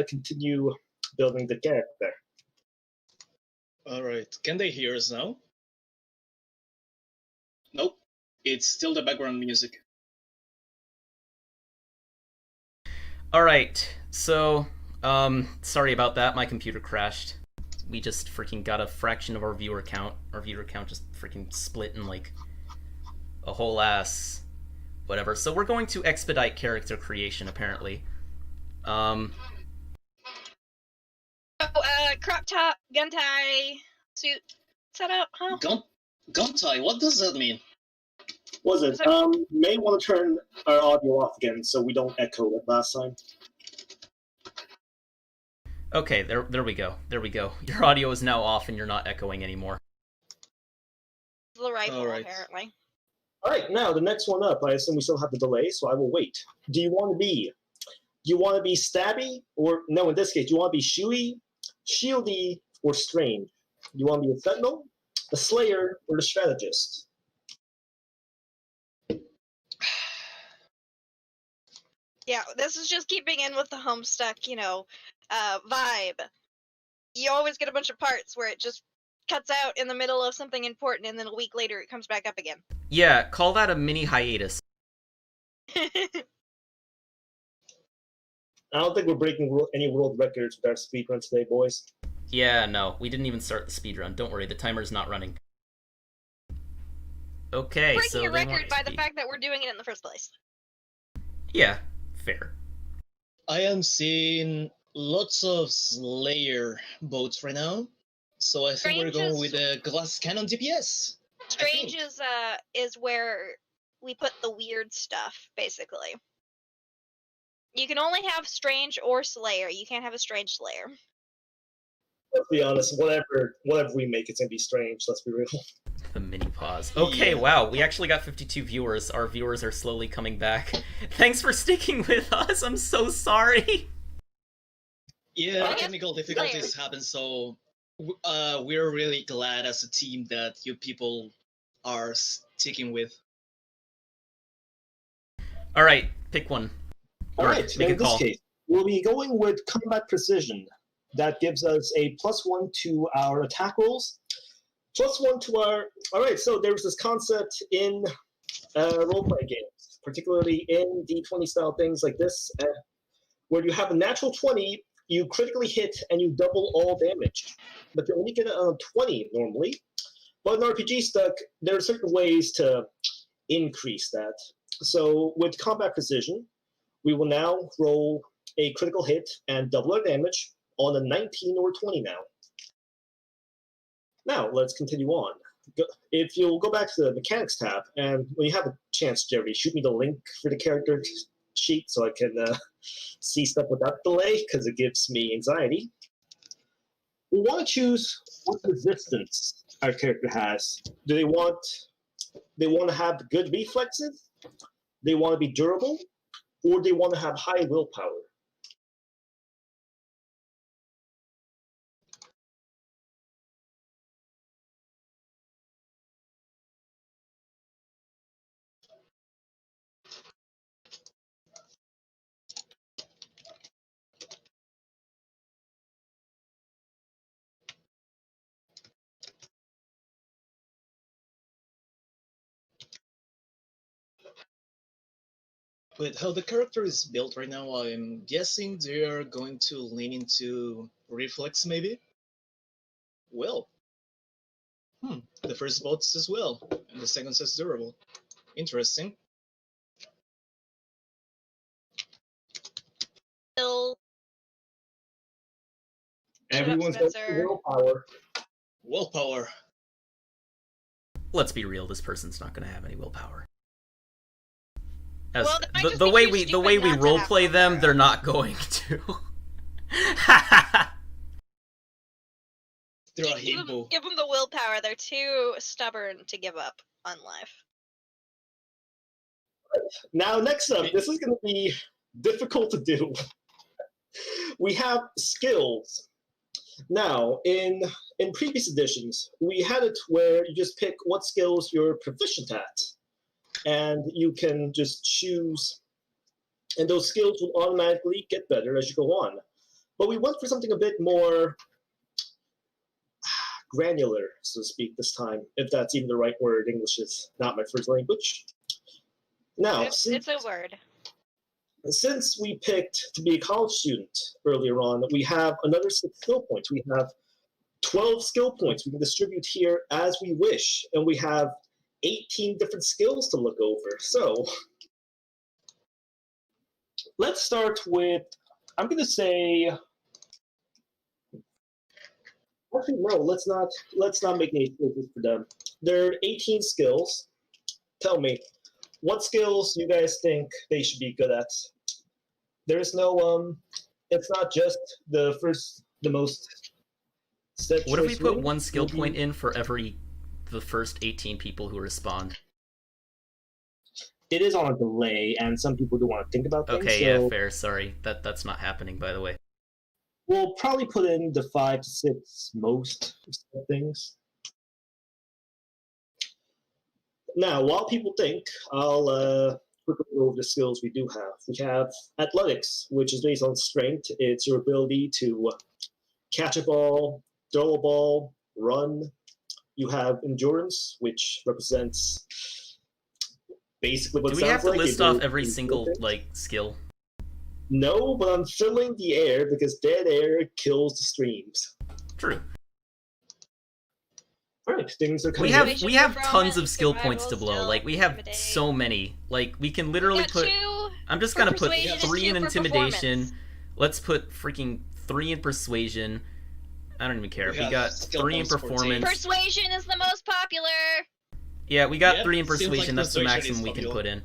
continue building the character. All right. Can they hear us now? Nope. It's still the background music. All right. So, sorry about that. My computer crashed. We just freaking got a fraction of our viewer count. Our viewer count just freaking split in like a whole ass whatever. So we're going to expedite character creation apparently. Crop top, gun tie, suit setup, huh? Gun tie, what does that mean? Was it? May want to turn our audio off again so we don't echo it last time. Okay, there we go. There we go. Your audio is now off and you're not echoing anymore. The rifle, apparently. Alright, now the next one up. I assume we still have the delay, so I will wait. Do you want to be stabby? Or, no, in this case, do you want to be shooey, shieldy, or strange? Do you want to be the sentinel, the slayer, or the strategist? Yeah, this is just keeping in with the Homestuck, vibe. You always get a bunch of parts where it just cuts out in the middle of something important, and then a week later it comes back up again. Yeah, call that a mini hiatus. I don't think we're breaking any world records with our speedrun today, boys. Yeah, no, we didn't even start the speedrun. Don't worry, the timer's not running. Okay, breaking a record by the fact that we're doing it in the first place. Yeah, fair. I am seeing lots of Slayer boats right now, so I think we're going with a glass cannon DPS. Strange is where we put the weird stuff, basically. You can only have Strange or Slayer. You can't have a Strange Slayer. Let's be honest, whatever we make, it's gonna be strange, let's be real. The mini pause. Okay, wow, we actually got 52 viewers. Our viewers are slowly coming back. Thanks for sticking with us, I'm so sorry. Yeah, technical difficulties happen, so we're really glad as a team that you people are sticking with. Alright, pick one. Alright, in this case, we'll be going with combat precision. That gives us a +1 to our attack rolls. +1 to our... Alright, so there's this concept in role-playing games, particularly in D20 style things like this, where you have a natural 20, you critically hit, and you double all damage. But you only get a 20 normally. But in RPGStuck, there are certain ways to increase that. So with combat precision, we will now roll a critical hit and double our damage on a 19 or 20 now. Now, let's continue on. If you'll go back to the mechanics tab, and when you have a chance, Jerry, shoot me the link for the character sheet so I can see stuff without delay, because it gives me anxiety. We want to choose what resistance our character has. Do they want to have good reflexes? They want to be durable? Or they want to have high willpower? With how the character is built right now, I'm guessing they're going to lean into reflex, maybe? Well. The first bot says well, and the second says durable. Interesting. Everyone's got willpower. Willpower. Let's be real, this person's not going to have any willpower. Well, the way we roleplay them, they're not going to. They're a himbo. Give them the willpower. They're too stubborn to give up on life. Now, next up, this is going to be difficult to do. We have skills. Now, in previous editions, we had it where you just pick what skills you're proficient at. And you can just choose, and those skills will automatically get better as you go on. but we went for something a bit more granular, so to speak, this time, if that's even the right word. English is not my first language. Now, It's a word. Since we picked to be a college student earlier on, we have another 6 skill points. We have 12 skill points we can distribute here as we wish, and we have 18 different skills to look over. So let's start with, I'm going to say, actually no, let's not make any excuses for them. There are 18 skills. Tell me, what skills you guys think they should be good at? There's no it's not just the most set. What if we put 1 skill point in for the first 18 people who respond? It is on a delay, and some people do want to think about things. Okay, so yeah, fair. Sorry, that's not happening, by the way. we'll probably put in the 5 to 6 most things. Now, while people think, I'll quickly go over the skills we do have. We have athletics, which is based on strength. It's your ability to catch a ball, throw a ball, run. You have endurance, which represents basically what it Do we have sounds to like. list off every single skill? No, but I'm filling the air because dead air kills the streams. True. Alright, things are We coming. have tons of skill points to blow. Like, we have so many. Like, we can literally put... I'm just gonna put 3 in intimidation. Let's put freaking 3 in persuasion. I don't even care. We got 3 in performance. Persuasion is the most popular. Yeah, we got 3 in persuasion. That's the maximum we can put in.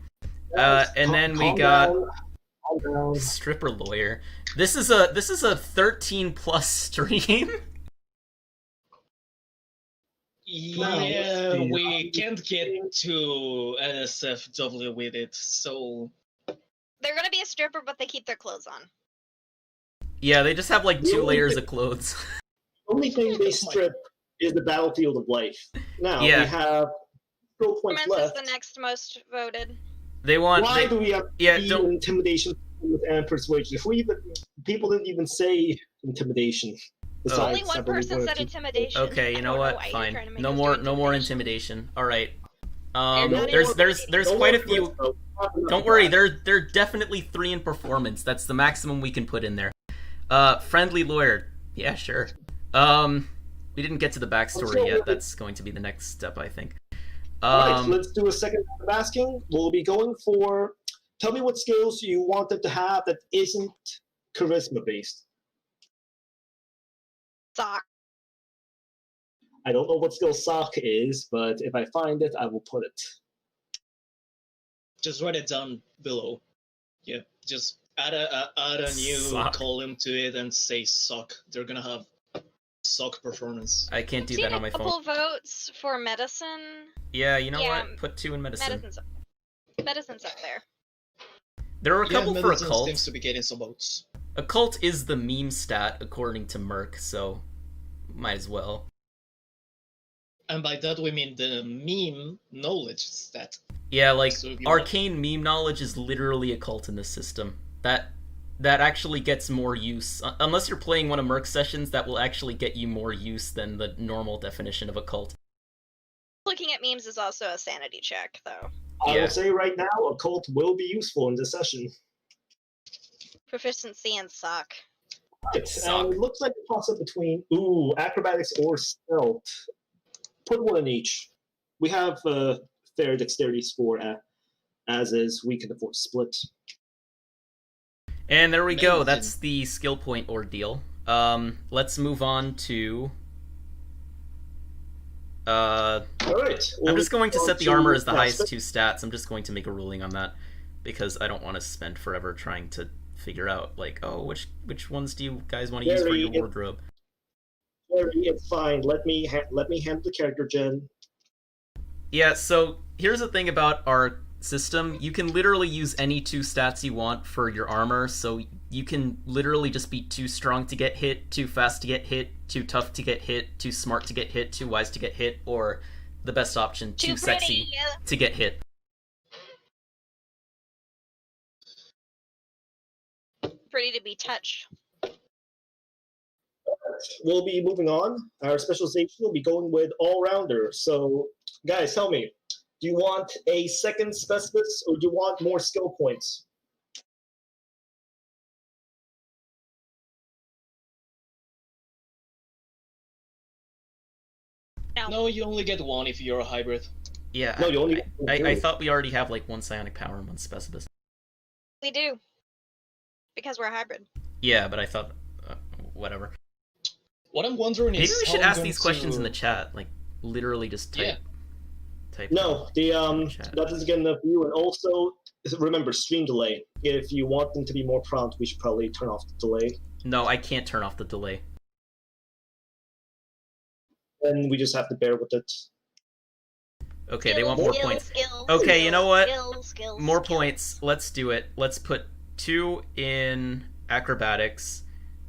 And then we got stripper lawyer. This is a 13+ stream. Yeah, we can't get to NSFW with it, so... They're gonna be a stripper, but they keep their clothes on. Yeah, they just have like 2 layers of clothes. The only thing they strip is the battlefield of life. Now, we have skill points left. Is the next most voted. They want... Why do we have don't... intimidation and persuasion? People didn't even say intimidation. Only one person said intimidation. Okay, you know what? Fine. No more intimidation. All right. There's quite a few. Don't worry. There are definitely 3 in performance. That's the maximum we can put in there. Friendly lawyer. Yeah, sure. We didn't get to the backstory yet. That's going to be the next step, I think. Alright, let's do a second round of asking. We'll be going for. Tell me what skills you want them to have that isn't charisma based. Sock. I don't know what skill sock is, but if I find it, I will put it. Just write it down below. Yeah, just add a new column to it and say sock. They're gonna have sock performance. I can't do that on my phone. A couple votes for medicine. Yeah, you know what? Put 2 in medicine. Medicine's up there. There are a couple for occult. Seems to be getting some votes. Occult is the meme stat according to Merc, so might as well. And by that we mean the meme knowledge stat. Yeah, like so arcane meme knowledge is literally occult in this system. That actually gets more use. Unless you're playing one of Merc's sessions, that will actually get you more use than the normal definition of occult. Looking at memes is also a sanity check, though. I will say right now, occult will be useful in this session. Proficiency and sock. Right, it looks like a toss-up between acrobatics or stealth. Put 1 in each. We have a fair dexterity score as is. We can afford to split. And there we go. That's the skill point ordeal. Let's move on to. All right. I'm just going to set the armor as the highest 2 stats. I'm just going to make a ruling on that because I don't want to spend forever trying to figure out like, which ones do you guys want to use for your wardrobe? It's fine. Let me handle the character gen. Yeah. So here's the thing about our system. You can literally use any 2 stats you want for your armor. So you can literally just be too strong to get hit, too fast to get hit, too tough to get hit, too smart to get hit, too wise to get hit, or the best option, too sexy to get hit. Pretty to be touched. we'll be moving on. Our specialization will be going with all-rounder. So, guys, tell me, do you want a second specialist or do you want more skill points? No, you only get one if you're a hybrid. Yeah, No, you only I thought we already have like one psionic power and one specialist. We do. Because we're a hybrid. Yeah, but I thought, whatever. What I'm wondering Maybe is we should how I'm ask going these questions to- in the chat, like literally just type. Yeah. Type. No, chat. that doesn't get enough view. And also, remember, stream delay. If you want them to be more prompt, we should probably turn off the delay. No, I can't turn off the delay. Then we just have to bear with it. Okay, they want more points. Skills, Okay, you know what? Skills, More points. Let's do it. Let's put 2 in acrobatics.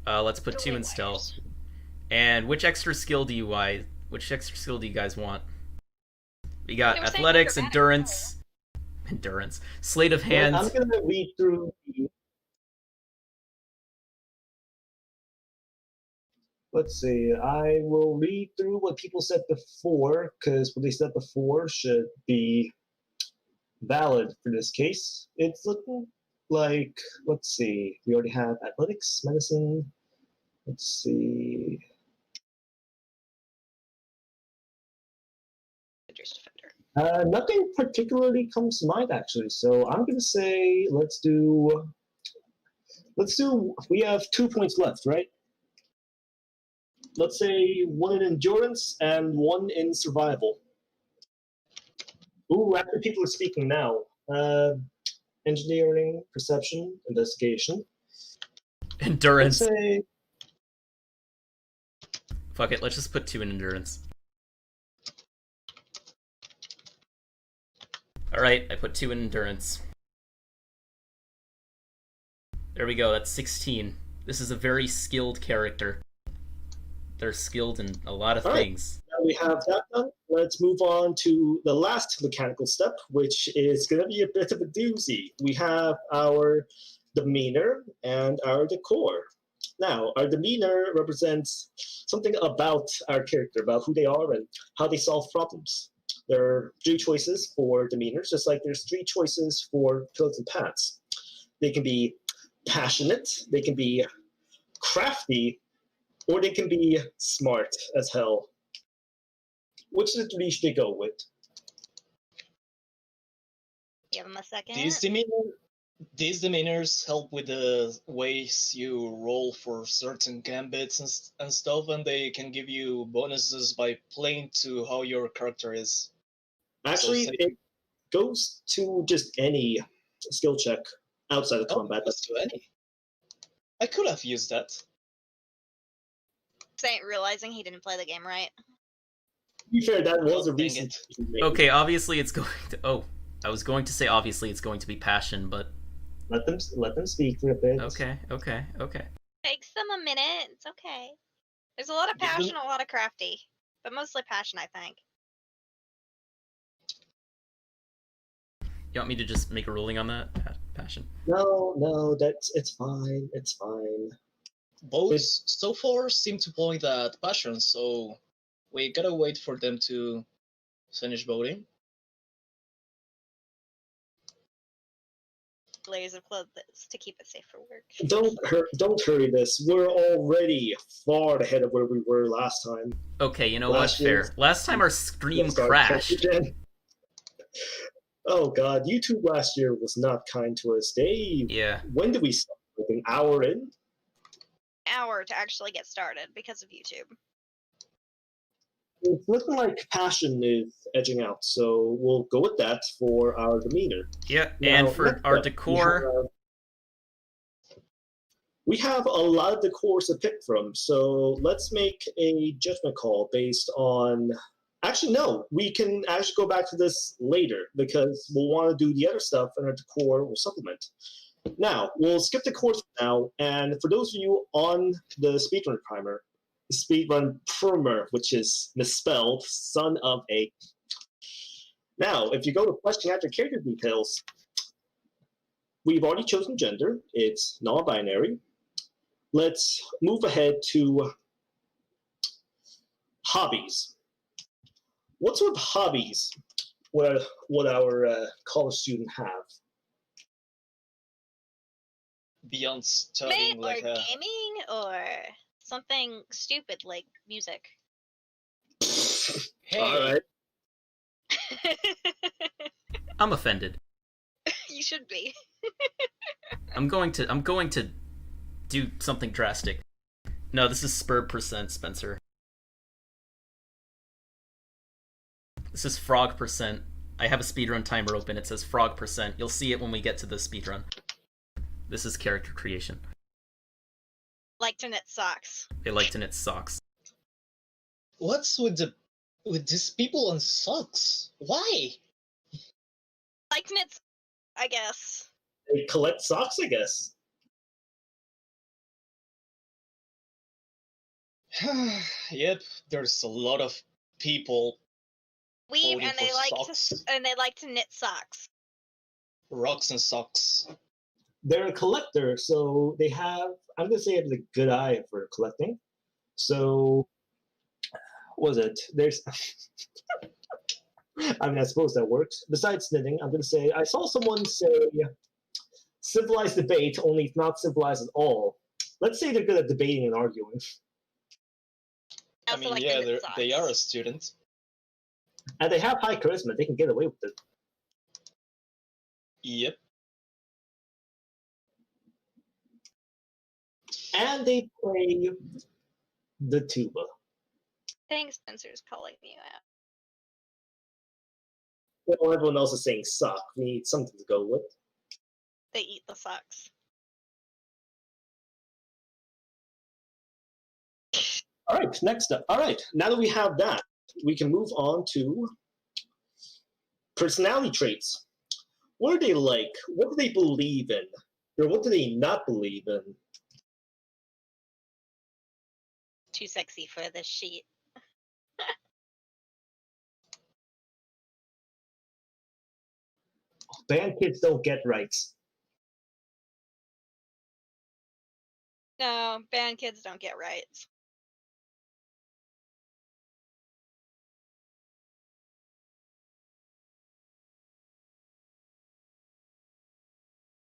Let's put 2 in stealth. And which extra skill do you guys want? We got athletics, endurance, sleight of hand. Well, I'm gonna read through the. Let's see. I will read through what people said before, because what they said before should be valid for this case. It's looking like, let's see. We already have athletics, medicine. Let's see. Nothing particularly comes to mind actually. So I'm gonna say let's do. We have 2 points left, right? Let's say 1 in endurance and 1 in survival. Ooh, after people are speaking now. Engineering, perception, investigation. Endurance. Let's say. Fuck it, let's just put 2 in endurance. Alright, I put 2 in endurance. There we go, that's 16. This is a very skilled character. They're skilled in a lot of things. Now we have that done. Let's move on to the last mechanical step, which is going to be a bit of a doozy. We have our demeanor and our decor. Now, our demeanor represents something about our character, about who they are and how they solve problems. There are 3 choices for demeanors, just like there's 3 choices for pillars and paths. They can be passionate, they can be crafty, or they can be smart as hell. Which of the 3 should they go with? Give him a second. These demeanors help with the ways you roll for certain gambits and stuff, and they can give you bonuses by playing to how your character is. Actually, it goes to just any skill check outside of combat. It goes to any. I could have used that. Ain't realizing he didn't play the game right. To be fair, that was a Dang recent. Okay, obviously it's going to. Oh, I was going to say obviously it's going to be passion, but. Let them speak for a bit. Okay. Takes them a minute. It's okay. There's a lot of passion, a lot of crafty, but mostly passion, I think. You want me to just make a ruling on that? Passion. No, it's fine. It's fine. Both so far seem to point at passion, so we gotta wait for them to finish voting. Layers of clothes to keep it safe for work. Don't hurry this. We're already far ahead of where we were last time. Okay, you know what? Fair. Last time our stream crashed. Oh god, YouTube last year was not kind to us. Yeah. When did we start? Like an hour in? Hour to actually get started because of YouTube. It's looking like passion is edging out, so we'll go with that for our demeanor. Yeah, and for our decor, we have a lot of decors to pick from, so let's make a judgment call based on. Actually, no, we can actually go back to this later because we'll want to do the other stuff, and our decor will supplement. Now, we'll skip the course now, and for those of you on the speedrun primer, speedrun primer, which is misspelled, son of a. Now, if you go to question after character details, we've already chosen gender. It's non-binary. Let's move ahead to hobbies. What sort of hobbies would our college student have? Beyond studying, Or gaming, or something stupid like music. Hey. All right. I'm offended. You should be. I'm going to do something drastic. No, this is Sburb %, Spencer. This is frog %. I have a speedrun timer open. It says frog %. You'll see it when we get to the speedrun. This is character creation. Like to knit socks. They like to knit socks. What's with these people on socks? Why? Like to knit, I guess. They collect socks, I guess. Yep, there's a lot of people Weave, voting and they for like socks. to knit socks. Rocks and socks. They're a collector, so they have, I'm going to say, it has a good eye for collecting. So, what was it? There's, I mean, I suppose that works. Besides knitting, I'm going to say, I saw someone say, civilized debate, only if not civilized at all. Let's say they're good at debating and arguing. I mean, yeah, they are a student. And they have high charisma, they can get away with it. Yep. And they play the tuba. I think Spencer's calling you out. Well, everyone else is saying suck. We need something to go with. They eat the socks. All right, next up. All right, now that we have that, we can move on to personality traits. What are they like? What do they believe in? Or what do they not believe in? Too sexy for this sheet. Band kids don't get rights. No, band kids don't get rights.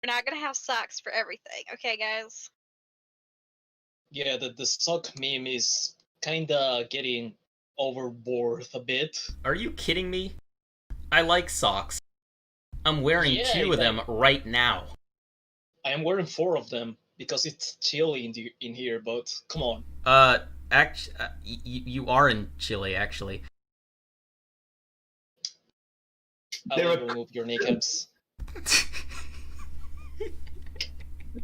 We're not gonna have socks for everything, okay, guys? Yeah, the sock meme is kinda getting overboard a bit. Are you kidding me? I like socks. I'm wearing two of them right now. I am wearing 4 of them because it's chilly in here, but come on. You are in Chile, actually. I'll remove your kneecaps.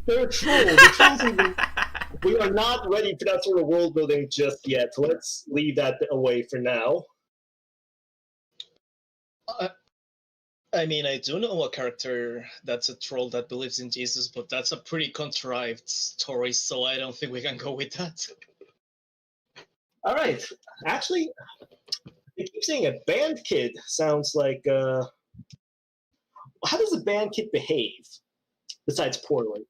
They're a troll. The trolls even, we are not ready for that sort of world building just yet. Let's leave that away for now. I mean, I do know a character that's a troll that believes in Jesus, but that's a pretty contrived story, so I don't think we can go with that. All right. Actually, they keep saying a band kid sounds like. How does a band kid behave besides poorly?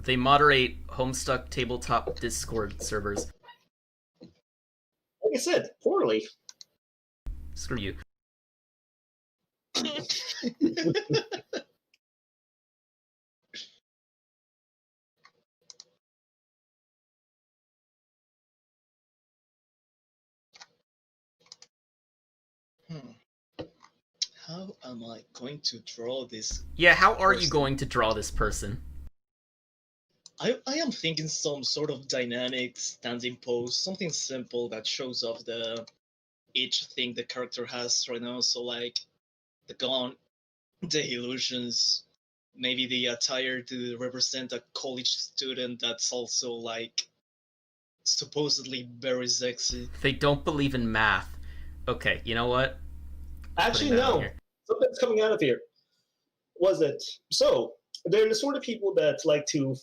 They moderate Homestuck tabletop Discord servers. Like I said, poorly. Screw you. How am I going to draw this? Yeah, how are you going to draw this person? I am thinking some sort of dynamic standing pose, something simple that shows off each thing the character has right now. So like the gun, the illusions, maybe the attire to represent a college student that's also like supposedly very sexy. They don't believe in math. Okay, you know what? Actually, no. Something's coming out of here. Was it? So, they're the sort of people that like to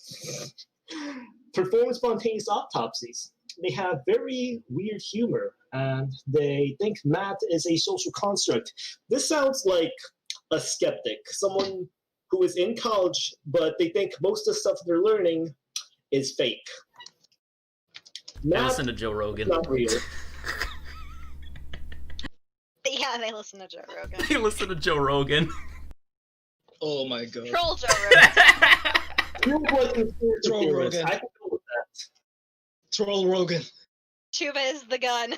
perform spontaneous autopsies. They have very weird humor, and they think math is a social construct. This sounds like a skeptic, someone who is in college, but they think most of the stuff they're learning is fake. They listen to Joe Rogan. Not real. Yeah, they listen to Joe Rogan. They listen to Joe Rogan. Oh my god. Troll Joe Rogan. Troll Rogan. I can go with that. Troll Rogan. Tuba is the gun.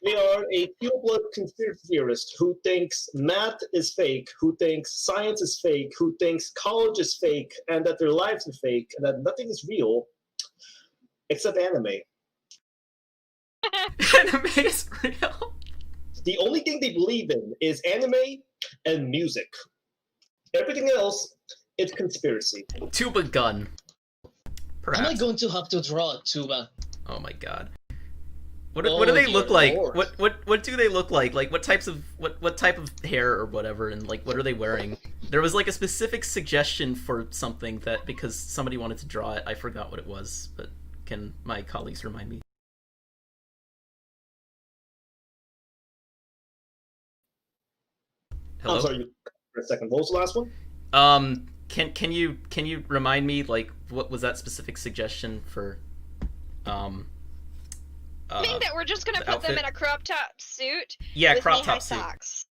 We are a pure-blood conspiracy theorist who thinks math is fake, who thinks science is fake, who thinks college is fake, and that their lives are fake, and that nothing is real except anime. Anime is real. The only thing they believe in is anime and music. Everything else is conspiracy. Tuba gun. Perhaps. Am I going to have to draw a tuba? Oh my god. What do they look like? What do they look like? Like what type of hair or whatever, and like what are they wearing? There was like a specific suggestion for something that because somebody wanted to draw it, I forgot what it was, but can my colleagues remind me? Hello? I'm sorry, for a second. What was the last one? Can you remind me like what was that specific suggestion for I think that we're just gonna put them in a crop top suit. Yeah, with crop knee-high top suit. socks.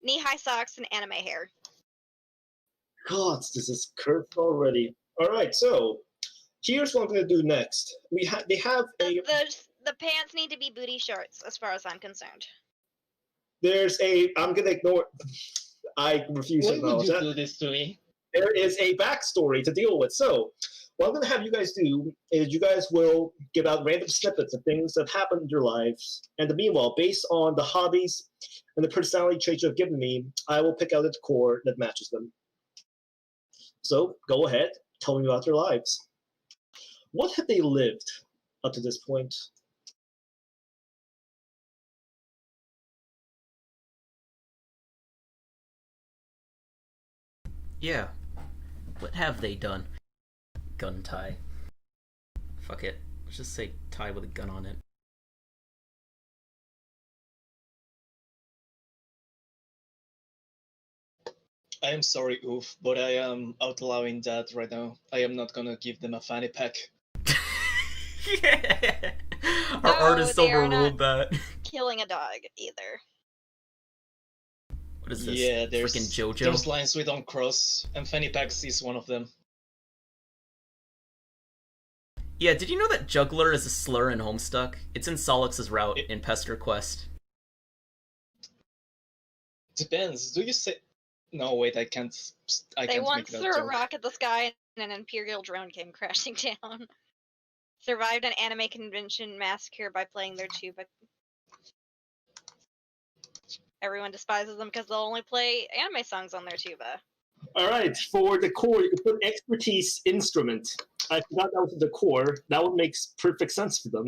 Knee-high socks and anime hair. God, this is cursed already. All right, so here's what I'm going to do next. They have a The pants need to be booty shorts, as far as I'm concerned. I'm going to ignore. I refuse to Why would acknowledge you that. do this to me? There is a backstory to deal with. So, what I'm going to have you guys do is you guys will give out random snippets of things that happened in your lives. And meanwhile, based on the hobbies and the personality traits you've given me, I will pick out a core that matches them. So, go ahead. Tell me about their lives. What have they lived up to this point? Yeah. What have they done? Gun tie. Fuck it. Let's just say tie with a gun on it. I am sorry, Oof, but I am outlawing that right now. I am not gonna give them a fanny pack. Yeah. Our No, artist they are overruled that. Killing a dog, either. What is this? Yeah, there's freaking JoJo. There's lines we don't cross, and fanny packs is one of them. Yeah, did you know that juggler is a slur in Homestuck? It's in Solix's route in Pester Quest. Depends. Do you say? No, wait. I can't. They once make that threw a joke. rock at the sky and an Imperial drone came crashing down. Survived an anime convention massacre by playing their tuba. Everyone despises them because they'll only play anime songs on their tuba. All right, for the core, you can put expertise instrument. I forgot that was the core. That would make perfect sense for them.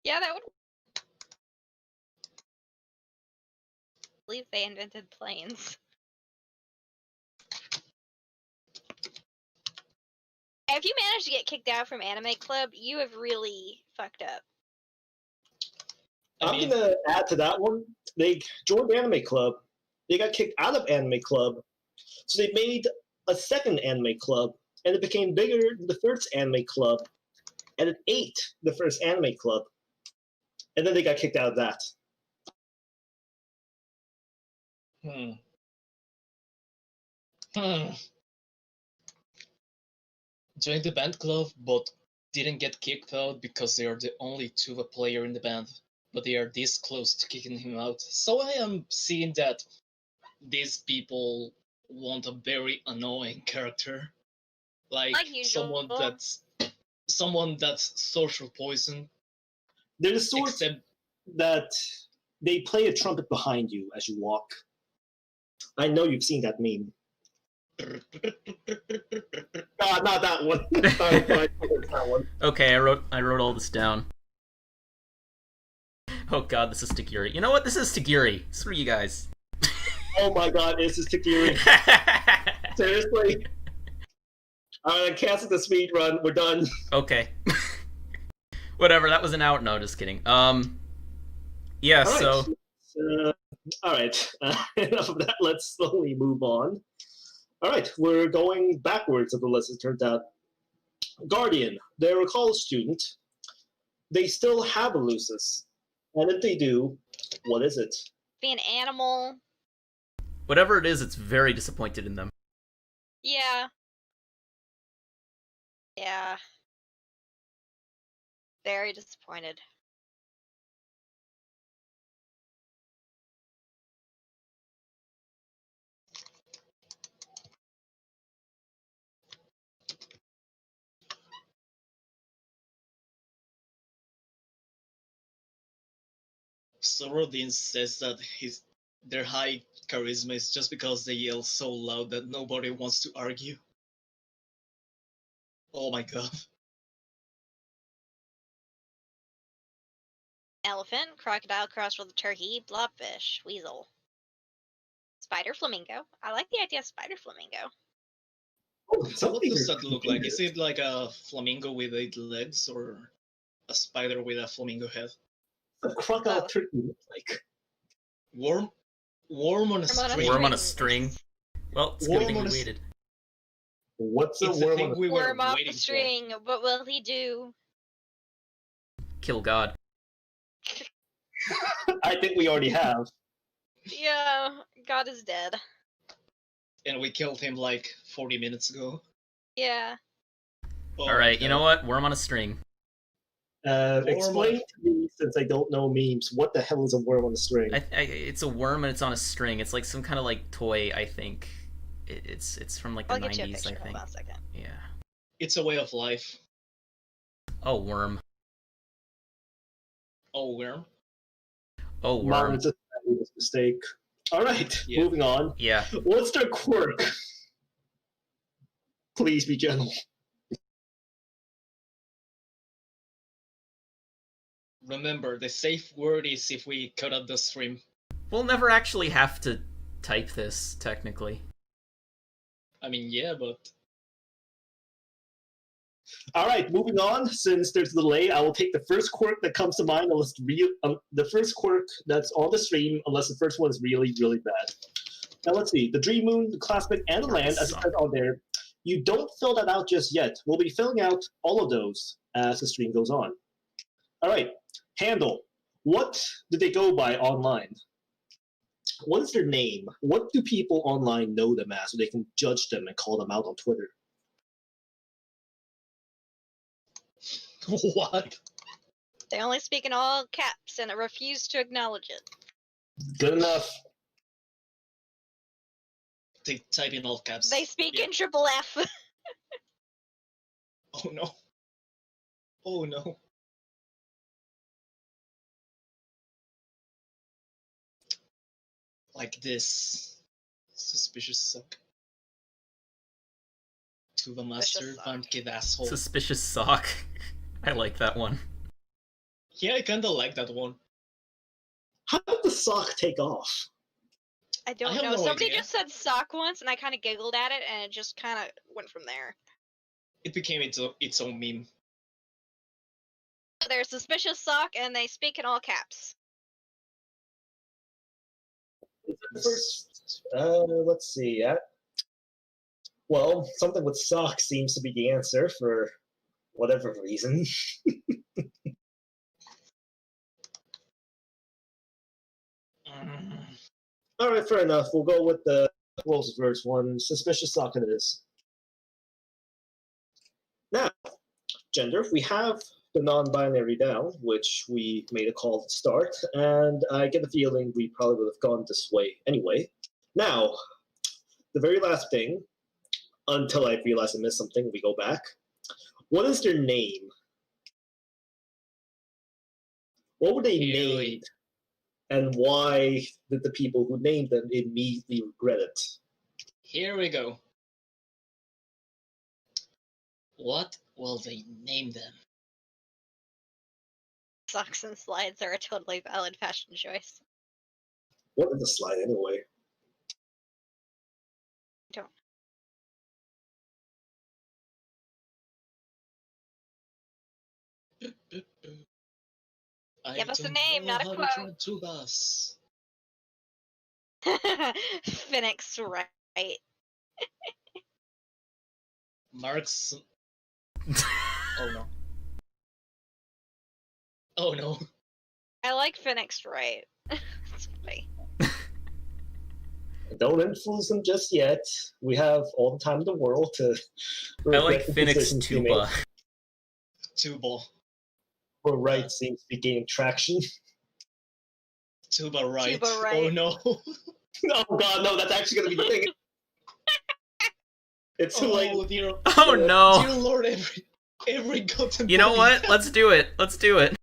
Yeah, that would. I believe they invented planes. If you manage to get kicked out from Anime Club, you have really fucked up. I'm going to add to that one. They joined Anime Club. They got kicked out of Anime Club. So they made a second Anime Club, and it became bigger than the first Anime Club. And it ate the first Anime Club. And then they got kicked out of that. Joined the band club, but didn't get kicked out because they are the only tuba player in the band. But they are this close to kicking him out. So I am seeing that these people want a very annoying character, like usual. someone that's social poison. They're the sort that they play a trumpet behind you as you walk. I know you've seen that meme. Not that one. That one. Okay, I wrote all this down. Oh god, this is Tagiri. You know what? This is Tagiri. Screw you guys. Oh my god, this is Tagiri. Seriously? I'm gonna cancel the speed run. We're done. Okay. Whatever, that was an hour. No, just kidding. Yeah, so... Alright, enough of that. Let's slowly move on. Alright, we're going backwards of the list, it turns out. Guardian, they're a college student. They still have a Lucis. And if they do, what is it? Be an animal. Whatever it is, it's very disappointed in them. Yeah. Yeah. Very disappointed. Sorodin says that their high charisma is just because they yell so loud that nobody wants to argue. Oh my god. Elephant, crocodile crossed with a turkey, blobfish, weasel. Spider flamingo. I like the idea of spider flamingo. Oh, So what does that look like? Is it like a flamingo with 8 legs or a spider with a flamingo head? A crocodile turkey looks like? Worm on a string. Worm on a string. Well, it's a good thing we waited. What's a It's worm thing on a we were Worm off the waiting for. string. What will he do? Kill God. I think we already have. Yeah, God is dead. And we killed him like 40 minutes ago. Yeah. Oh, Alright, you know what? Worm on a string. Explain to me, since I don't know memes, what the hell is a worm on a string? It's a worm and it's on a string. It's like some kind of like toy, I think. It's from like the I'll get you a 90s, picture. I think. Hold on a second. Yeah. It's a way of life. Oh, worm. Oh, worm. Oh, Mom, worm. it's a mistake. Alright, Yeah. moving on. Yeah. What's their quirk? Please be gentle. Remember, the safe word is if we cut out the stream. We'll never actually have to type this, technically. I mean, yeah, but... Alright, moving on. Since there's a delay, I will take the first quirk that comes to mind, unless the first quirk that's on the stream, unless the first one is really, really bad. Now let's see. The Dream Moon, the Classic, and the Land, as it says on there, you don't fill that out just yet. We'll be filling out all of those as the stream goes on. Alright, handle. What do they go by online? What is their name? What do people online know them as so they can judge them and call them out on Twitter? What? They only speak in all caps and refuse to acknowledge it. Good enough. They type in all caps. They speak Yeah. in triple F. Oh no. Oh no. Like this. Suspicious suck. To the master, suck. van kid asshole. Suspicious sock. I like that one. Yeah, I kinda like that one. How did the sock take off? I don't have know. no Somebody idea. just said sock once, and I kind of giggled at it, and it just kind of went from there. It became its own meme. They're suspicious sock, and they speak in all caps. First, let's see. Well, something with sock seems to be the answer for whatever reason. All right, fair enough. We'll go with the closest first one. Suspicious sock it is. Now, gender. We have the non-binary down, which we made a call to start, and I get the feeling we probably would have gone this way anyway. Now, the very last thing, until I realize I missed something, we go back. What is their name? What were they named? And why did the people who named them immediately regret it? Here we go. What will they name them? Socks and slides are a totally valid fashion choice. What is the slide anyway? Don't. Give us a name, not a quote. To us. Phoenix, right? Mark's Oh no. Oh no. I like Phoenix right. It's funny. Don't influence them just yet. We have all the time in the world to. I like regret the Phoenix decisions we made. Tuba. Tuba. For right seems to be gaining traction. Tuba right. Tuba right. Oh no. Oh god, no, that's actually gonna be the thing. It's too late. Oh dear. Oh no! Dear Lord, every goddamn. You know body. what? Let's do it. Let's do it.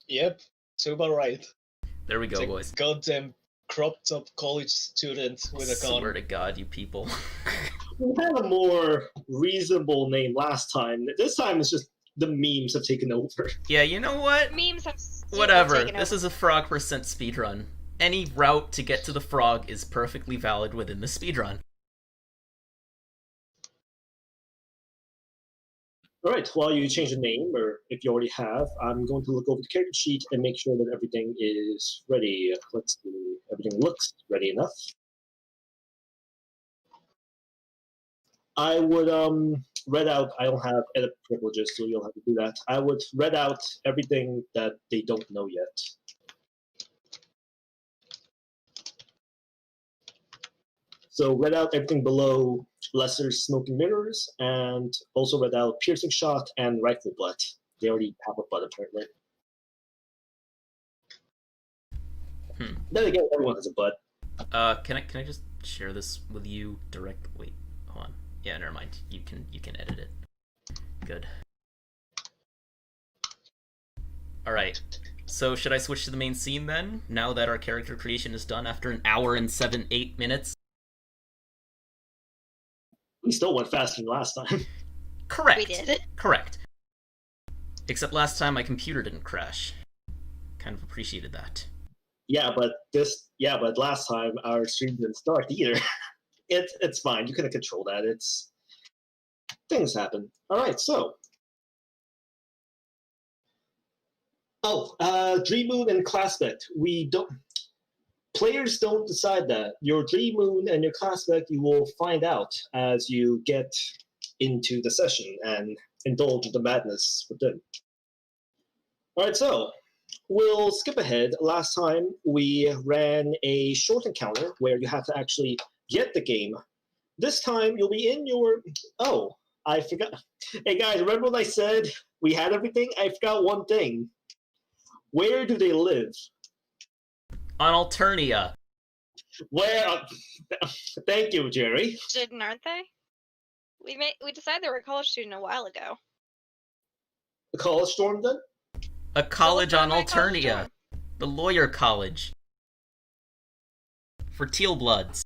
Yep. Tuba right. There we go, The boys. goddamn cropped up college student with a gun. Swear to God, you people. We had a more reasonable name last time. This time it's just the memes have taken over. Yeah, you know what? Memes have super Whatever. taken This over. is a frog % speedrun. Any route to get to the frog is perfectly valid within the speedrun. Alright, while you change the name, or if you already have, I'm going to look over the character sheet and make sure that everything is ready. Let's see, everything looks ready enough. I would read out, I don't have edit privileges, so you'll have to do that. I would read out everything that they don't know yet. So read out everything below lesser smoking mirrors, and also read out piercing shot and rifle butt. They already have a butt apparently. Then again, everyone has a butt. Can I just share this with you direct? Wait, hold on. Yeah, never mind. You can edit it. Good. All right. So should I switch to the main scene then? Now that our character creation is done after an hour and 8 minutes. We still went faster than last time. Correct. We did. Correct. Except last time my computer didn't crash. Kind of appreciated that. Yeah, but last time our stream didn't start either. It's fine. You can control that. Things happen. All right, so. Dream Moon and Classmate. Players don't decide that. Your Dream Moon and your Classmate you will find out as you get into the session and indulge in the madness within. All right, so we'll skip ahead. Last time we ran a short encounter where you have to actually get the game. This time you'll be in your... Oh, I forgot. Hey guys, remember when I said we had everything? I forgot one thing. Where do they live? On Alternia. Where? Thank you, Jerry. Didn't, aren't they? We decided they were a college student a while ago. The college storm then? A college on my college Alternia. dorm. The lawyer college. For teal bloods.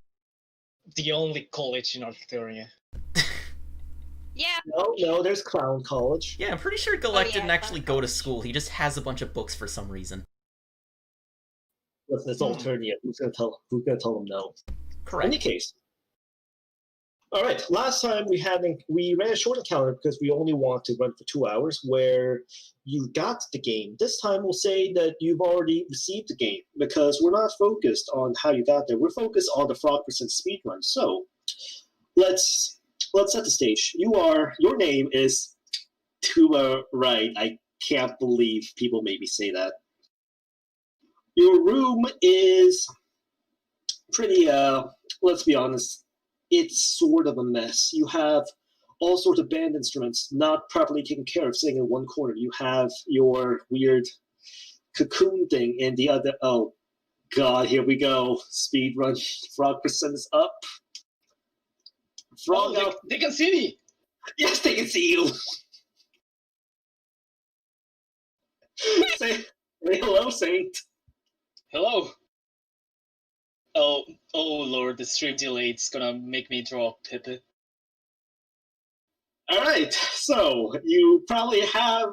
The only college in Arcturia. Yeah. No, there's Clown College. Yeah, I'm pretty sure Galek yeah, didn't actually Clown go to College. school. He just has a bunch of books for some reason. Listen, it's Alternia. Who's gonna tell them no? In Correct. any case. All right. Last time we ran a short encounter because we only want to run for 2 hours where you got the game. This time we'll say that you've already received the game because we're not focused on how you got there. We're focused on the frog % speedrun. So let's set the stage. Your name is Tuba Right. I can't believe people made me say that. Your room is pretty let's be honest, it's sort of a mess. You have all sorts of band instruments not properly taken care of sitting in one corner. You have your weird cocoon thing in the other. Oh god, here we go. Speedrun. Frog % is up. Frog up. They can see me! Yes, they can see you. Say hello, Saint. Hello! Oh lord, the stream delay, it's gonna make me draw a Pippi. Alright, so you probably have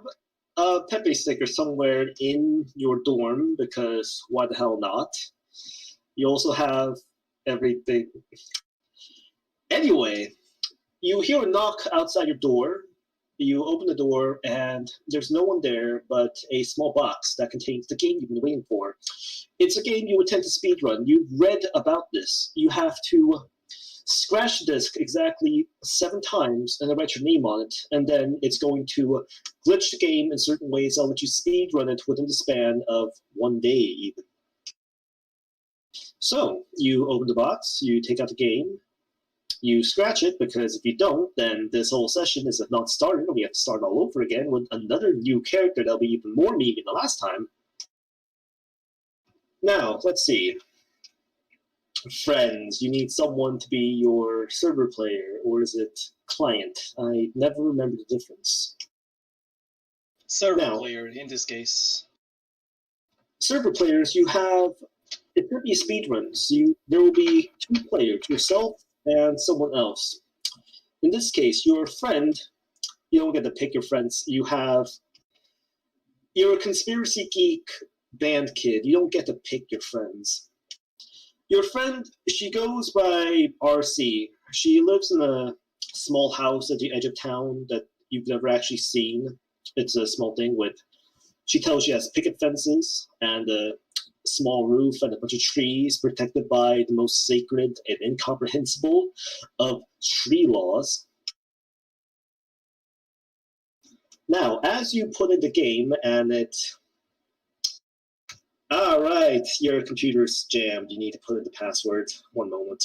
a Pepe sticker somewhere in your dorm, because why the hell not? You also have everything. Anyway, you hear a knock outside your door. you open the door, and there's no one there but a small box that contains the game you've been waiting for. It's a game you would tend to speedrun. You've read about this. You have to scratch the disc exactly 7 times and then write your name on it, and then it's going to glitch the game in certain ways that'll let you speedrun it within the span of 1 day, even. So, you open the box, you take out the game, you scratch it, because if you don't, then this whole session is not started, and we have to start all over again with another new character that'll be even more memey than the last time. Now, let's see. Friends, you need someone to be your server player, or is it client? I never remember the difference. Server player, in this case. Server players, you have, it could be speedruns. There will be 2 players, yourself and someone else. In this case, your friend, you don't get to pick your friends. You're a conspiracy geek band kid. You don't get to pick your friends. Your friend, she goes by RC. She lives in a small house at the edge of town that you've never actually seen. It's a small thing she tells you has picket fences and a small roof and a bunch of trees protected by the most sacred and incomprehensible of tree laws. Now, as you put in the game and all right, your computer's jammed. You need to put in the password. 1 moment.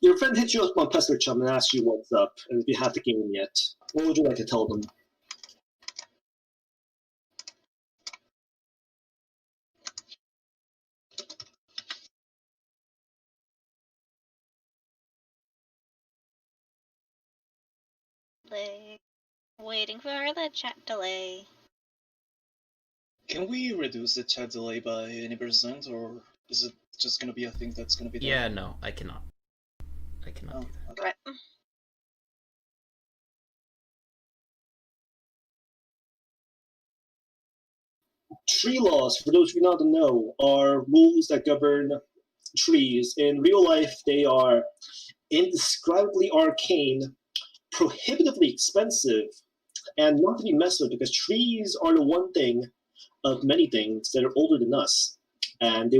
Your friend hits you up on PestlerChum and asks you what's up, and if you have the game yet. What would you like to tell them? Waiting for the chat delay. Can we reduce the chat delay by any %, or is it just gonna be a thing that's gonna be done? Yeah, no, I cannot. I cannot do that. Okay. Right. Tree laws, for those of you not to know, are rules that govern trees. In real life, they are indescribably arcane, prohibitively expensive, and not to be messed with, because trees are the one thing of many things that are older than us. And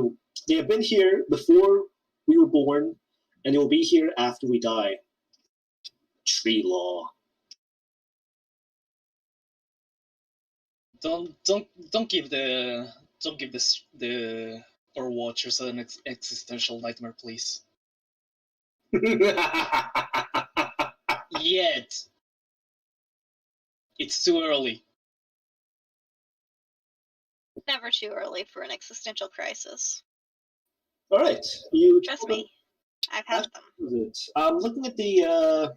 they have been here before we were born, and they will be here after we die. Tree law. Don't give the our watchers an existential nightmare, please. Yet. It's too early. Never too early for an existential crisis. All right, Trust me, I've had them. I'm looking at the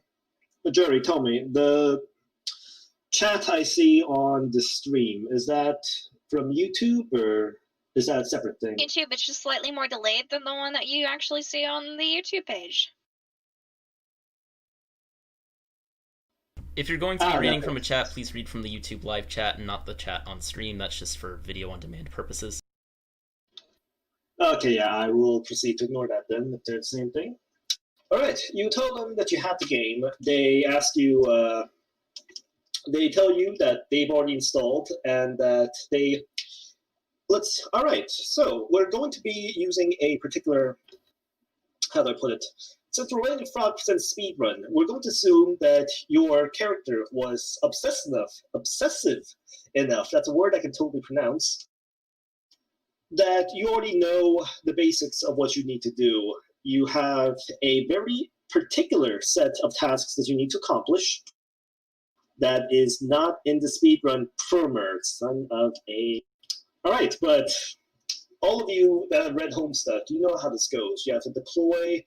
Jerry, tell me, the chat I see on the stream, is that from YouTube, or is that a separate thing? YouTube, it's just slightly more delayed than the one that you actually see on the YouTube page. If you're going to be reading from a chat, please read from the YouTube live chat and not the chat on stream. That's just for video on demand purposes. Okay, yeah, I will proceed to ignore that then, if they're the same thing. Alright, you tell them that you have the game. They ask you, they tell you that they've already installed, and that alright, so we're going to be using a particular, how do I put it? Since we're running a 5% speedrun, we're going to assume that your character was obsessive enough, that's a word I can totally pronounce, that you already know the basics of what you need to do. You have a very particular set of tasks that you need to accomplish that is not in the speedrun primer, son of a... Alright, but all of you that have read Homestuck, you know how this goes. You have to deploy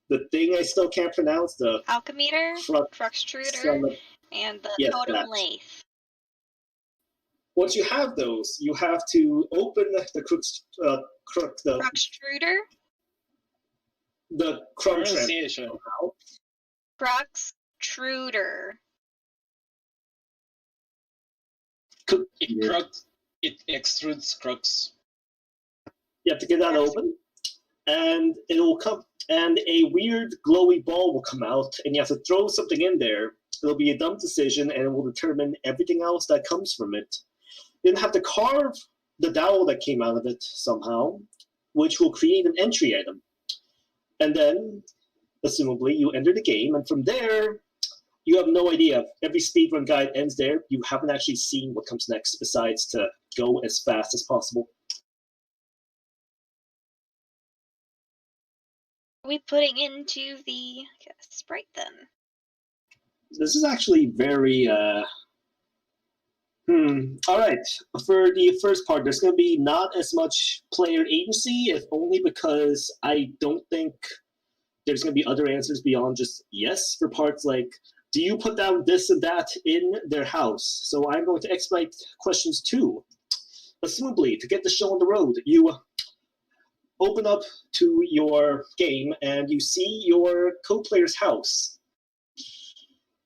the thing I still can't pronounce, the... Alchemeter, Cruxtruder, and the Totem Lathe. Once you have those, you have to open the Cruxtruder? The pronunciation. Cruxtruder. It extrudes crux. You have to get that open. and it will come, and a weird glowy ball will come out, and you have to throw something in there. It'll be a dumb decision, and it will determine everything else that comes from it. Then have to carve the dowel that came out of it somehow, which will create an entry item. And then, assumably, you enter the game, and from there, you have no idea. Every speedrun guide ends there. You haven't actually seen what comes next, besides to go as fast as possible. Are we putting into the sprite then? This is actually very, Alright, for the first part, there's going to be not as much player agency, if only because I don't think there's going to be other answers beyond just yes for parts like, do you put down this and that in their house? So I'm going to expedite questions 2. Assumably, to get the show on the road, you open up to your game and you see your co-player's house.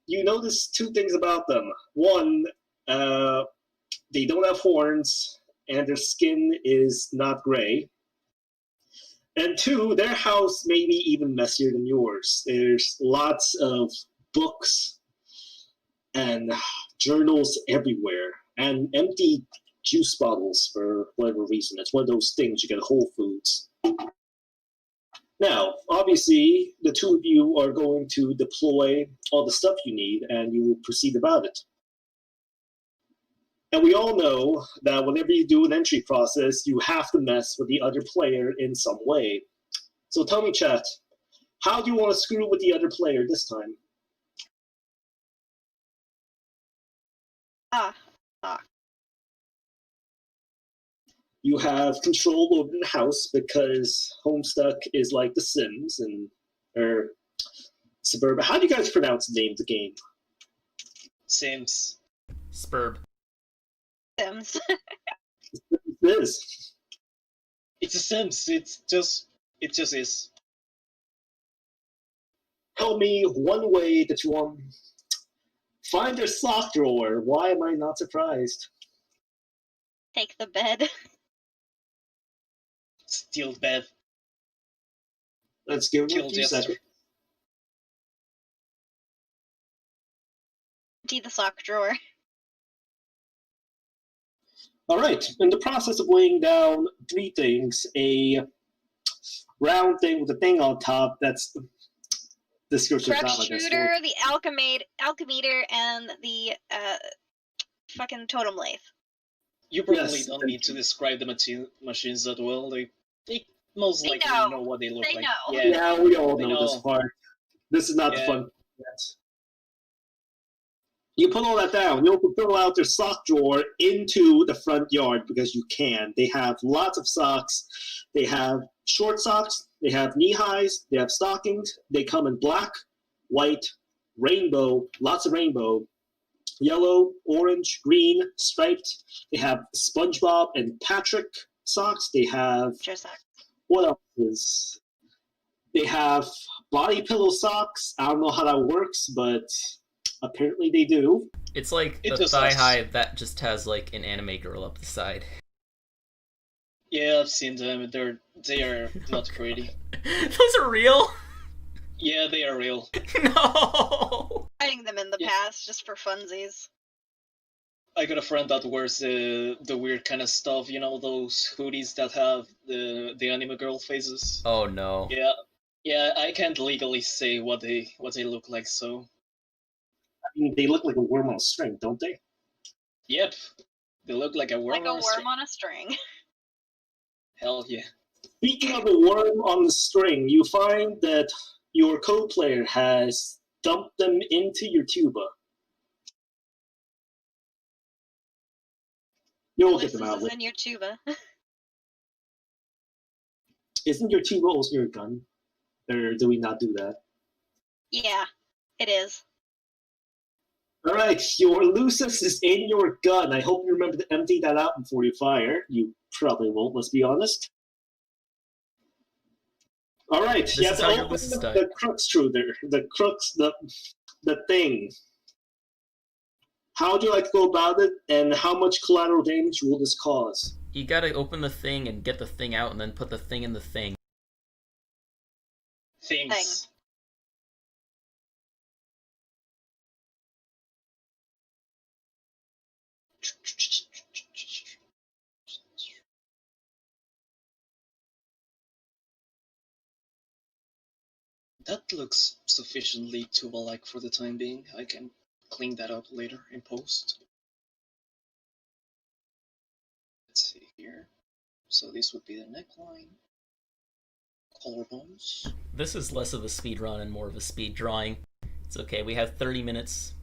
You notice 2 things about them. One, they don't have horns, and their skin is not gray. And 2, their house may be even messier than yours. There's lots of books and journals everywhere, and empty juice bottles for whatever reason. It's one of those things you get at Whole Foods. Now, obviously, the 2 of you are going to deploy all the stuff you need, and you will proceed about it. And we all know that whenever you do an entry process, you have to mess with the other player in some way. So tell me, chat, how do you want to screw with the other player this time? You have control over the house because Homestuck is like The Sims or Sburb. How do you guys pronounce the name of the game? Sims. Sburb. Sims. It is. It's a Sims. It just is. Tell me one way that you want. Find their sock drawer. Why am I not surprised? Take the bed. Steal bed. Let's give it a Kill few Jester. seconds. Empty the sock drawer. All right. In the process of laying down 3 things, a round thing with a thing on top. That's description. Crux Not like shooter, the alchemeter, and the fucking totem lathe. You probably Yes, don't thank need to describe the machines that well. They most They likely know. know what they look They like. know. Yeah. Yeah, we all They know this know. part. This is not the Yeah. fun. Yet. You put all that down. You can throw out their sock drawer into the front yard because you can. They have lots of socks. They have short socks. They have knee highs. They have stockings. They come in black, white, rainbow, lots of rainbow, yellow, orange, green, striped. They have SpongeBob and Patrick socks. They have, Just that. what else is? They have body pillow socks. I don't know how that works, but apparently they do. It's like It the just thigh has- high that just has like an anime girl up the side. Yeah, I've seen them. They are not pretty. Those are real? Yeah, they are real. No. Hiding them in the Yeah. past just for funsies. I got a friend that wears the weird kind of stuff. You know, those hoodies that have the anime girl faces. Oh no. Yeah. I can't legally say what they look like. So, I mean, they look like a worm on a string, don't they? yep, they look like a worm. Like a on a string. worm on a string. Hell yeah. Speaking of a worm on the string, you find that your co-player has dumped them into your tuba. You'll get This them out is with. in your tuba. Isn't your tuba also your gun? Or do we not do that? Yeah, it is. Alright, your Lucis is in your gun. I hope you remember to empty that out before you fire. You probably won't, let's be honest. Alright, This you have is to how your open Lucis died. the crux truther. The crux, the thing. How would you like to go about it, and how much collateral damage will this cause? You gotta open the thing and get the thing out and then put the thing in the thing. things. That looks sufficiently tuba-like for the time being. I can clean that up later in post. Let's see here. So this would be the neckline. Collarbones. This is less of a speed run and more of a speed drawing. It's okay, we have 30 minutes.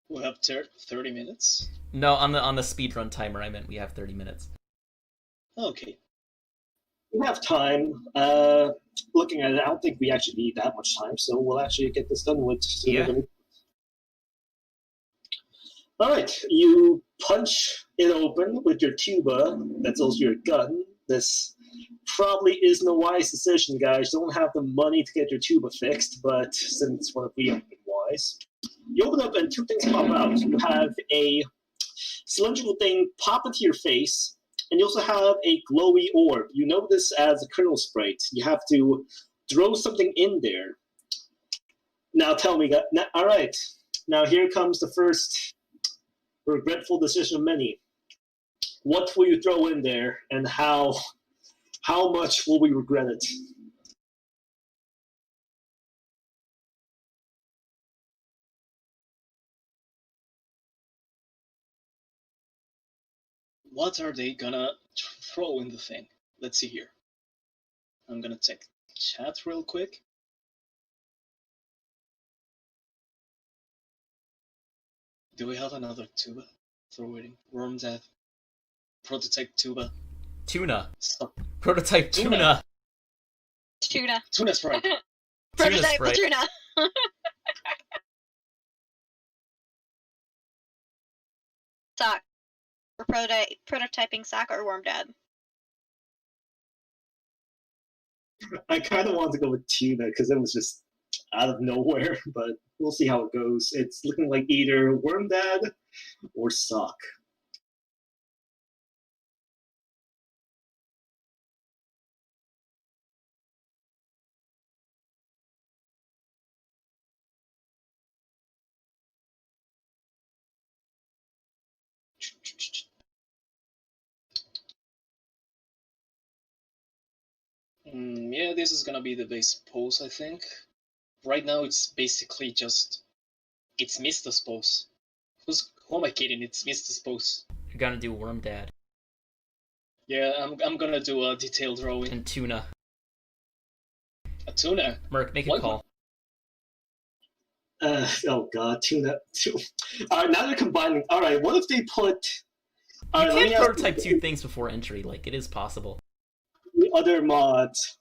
We have 30 minutes? No, on the speedrun timer, I meant we have 30 minutes. Okay. We have time. Looking at it, I don't think we actually need that much time, so we'll actually get this done with sooner Yeah. than... Alright, you punch it open with your tuba. That's also your gun. This probably isn't a wise decision, guys. You don't have the money to get your tuba fixed, but since one of we have been wise. You open up and two things pop out. You have a cylindrical thing pop into your face, and you also have a glowy orb. You know this as a kernel sprite. You have to throw something in there. Now tell me, all right. Now here comes the first regretful decision of many. What will you throw in there, and how much will we regret it? What are they gonna throw in the thing? Let's see here. I'm gonna check chat real quick. Do we have another tuba? Throw it in. Worm death. Prototype tuba. Tuna. Stop. Prototype tuna. Tuna. Tuna sprite. Prototype sprite. tuna. Sock. For prototyping sock or worm dad. I kind of wanted to go with tuna because it was just out of nowhere, but we'll see how it goes. It's looking like either worm dad or sock. Yeah, this is gonna be the base pose, I think. Right now, it's basically just... It's Mista's pose. Who am I kidding? It's Mista's pose. You're gonna do worm dad. Yeah, I'm gonna do a detailed drawing. And tuna. A tuna? Merc, make a Why call. Oh god, tuna. Alright, now they're combining. Alright, what if they put... You can't prototype two things before entry, like, it is possible. The other mods.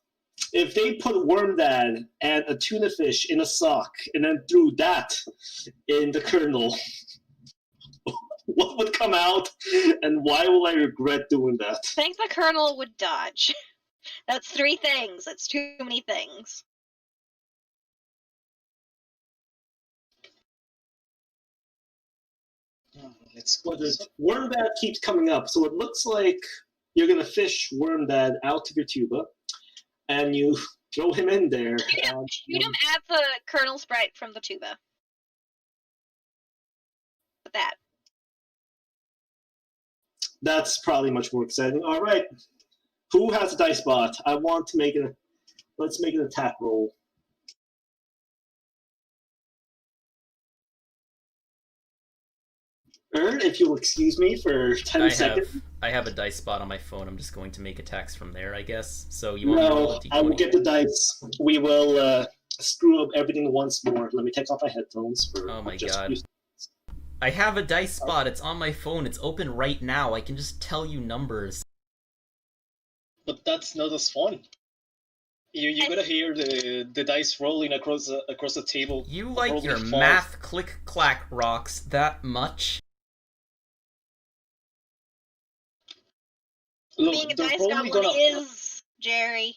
If they put worm dad and a tuna fish in a sock and then threw that in the kernel, what would come out and why will I regret doing that? I think the kernel would dodge. That's 3 things. That's too many things. Let's go. Worm dad keeps coming up, so it looks like you're gonna fish worm dad out of your tuba, and you throw him in there. Shoot him at the kernel sprite from the tuba. With that. That's probably much more exciting. All right, who has a dice bot? I want to make it. Let's make an attack roll. If you'll excuse me for 10 seconds. I have a dice spot on my phone. I'm just going to make attacks from there, I guess. So you want me to roll a d20? I will get the dice. We will screw up everything once more. Let me take off my headphones. Oh my god. I have a dice spot. It's on my phone. It's open right now. I can just tell you numbers. But that's not as fun. You gotta hear the dice rolling across the table. You like your math click clack rocks that much? Look, Being a dice goblin is, Jerry.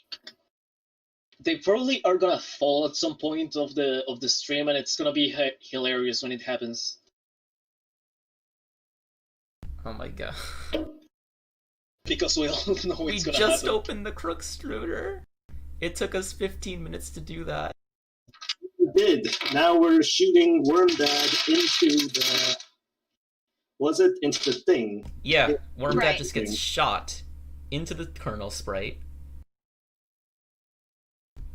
They probably are gonna fall at some point of the stream, and it's gonna be hilarious when it happens. Oh my god. Because we all know it's gonna happen. We just opened the Crookstruder. It took us 15 minutes to do that. We did. Now we're shooting Wormdad into the... Was it? Into the thing. Yeah, Wormdad Right. just gets shot into the kernel sprite,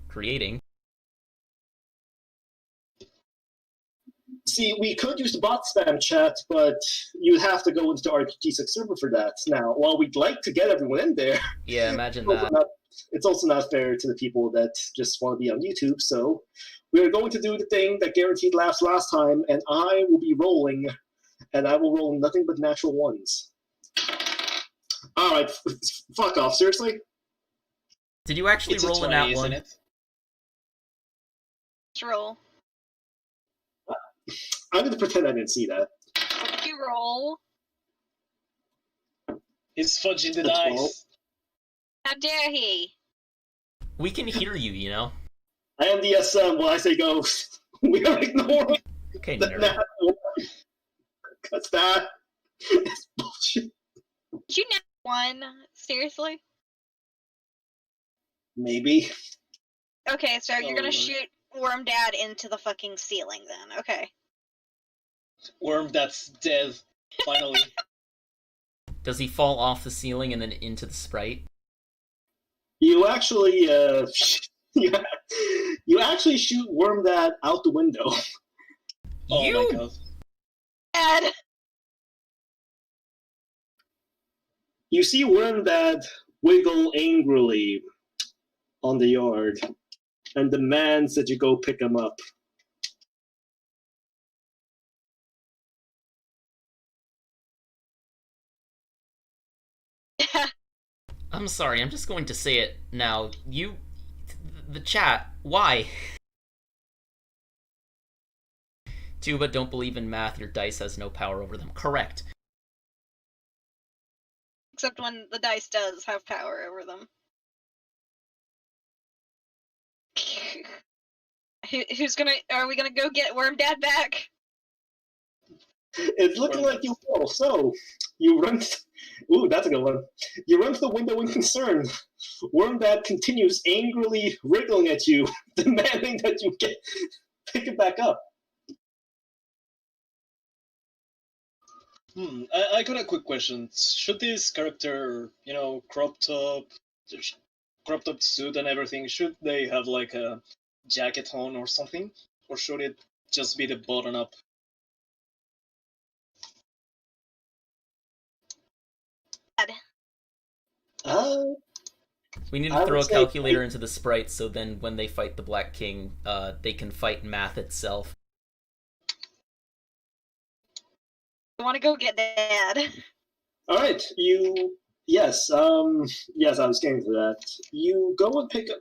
creating... See, we could use the bot spam chat, but you'd have to go into the RPGStuck server for that. Now, while we'd like to get everyone in there, Yeah, imagine it's also that. not, it's also not fair to the people that just want to be on YouTube. So we're going to do the thing that guaranteed laughs last time, and I will be rolling, and I will roll nothing but natural ones. All right, fuck off. Seriously? Did you actually It's a roll in 20, that isn't one? it? Let's roll. I'm going to pretend I didn't see that. What did you roll? He's fudging the A 12. dice. How dare he? We can hear you, you know? I am the SM when I say go. We are ignoring Okay, the nerd. nat one. Because that is bullshit. Did you nat one? Seriously? Maybe. Okay, so you're Oh, gonna Lord. shoot Wormdad into the fucking ceiling then. Okay. Worm that's dead. Finally. Does he fall off the ceiling and then into the sprite? You actually, you actually shoot Wormdad out the window. Oh You- my god. Dad! You see Wormdad wiggle angrily on the yard and demands that you go pick him up. I'm sorry, I'm just going to say it now. The chat, why? Tuba, don't believe in math, your dice has no power over them. Correct. Except when the dice does have power over them. Who's gonna... Are we gonna go get Wormdad back? It's looking like you will. So, you run... Ooh, that's a good one. You run to the window in concern. Wormdad continues angrily wriggling at you, demanding that you pick it back up. I got a quick question. Should this character, cropped up suit and everything, should they have like a jacket on or something? Or should it just be the button up? We need I to throw would a say- calculator into the sprite so then when they fight the Black King, they can fight math itself. I wanna go get Dad. Alright, yes, yes, I was getting to that. You go and pick up,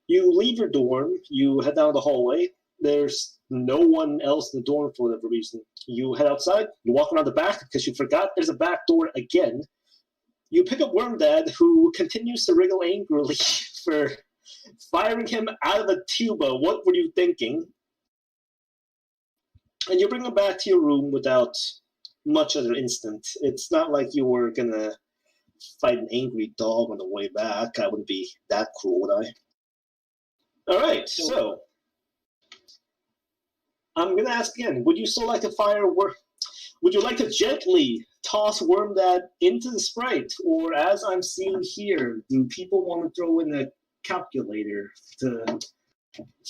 you leave your dorm, you head down the hallway, there's no one else in the dorm for whatever reason. You head outside, you walk around the back because you forgot there's a back door again. You pick up Wormdad, who continues to wriggle angrily for firing him out of a tuba. What were you thinking? And you bring him back to your room without much other instant. It's not like you were gonna fight an angry dog on the way back. I wouldn't be that cruel, would I? Alright, so I'm gonna ask again, would you still like to would you like to gently toss Wormdad into the sprite? Or as I'm seeing here, do people want to throw in a calculator to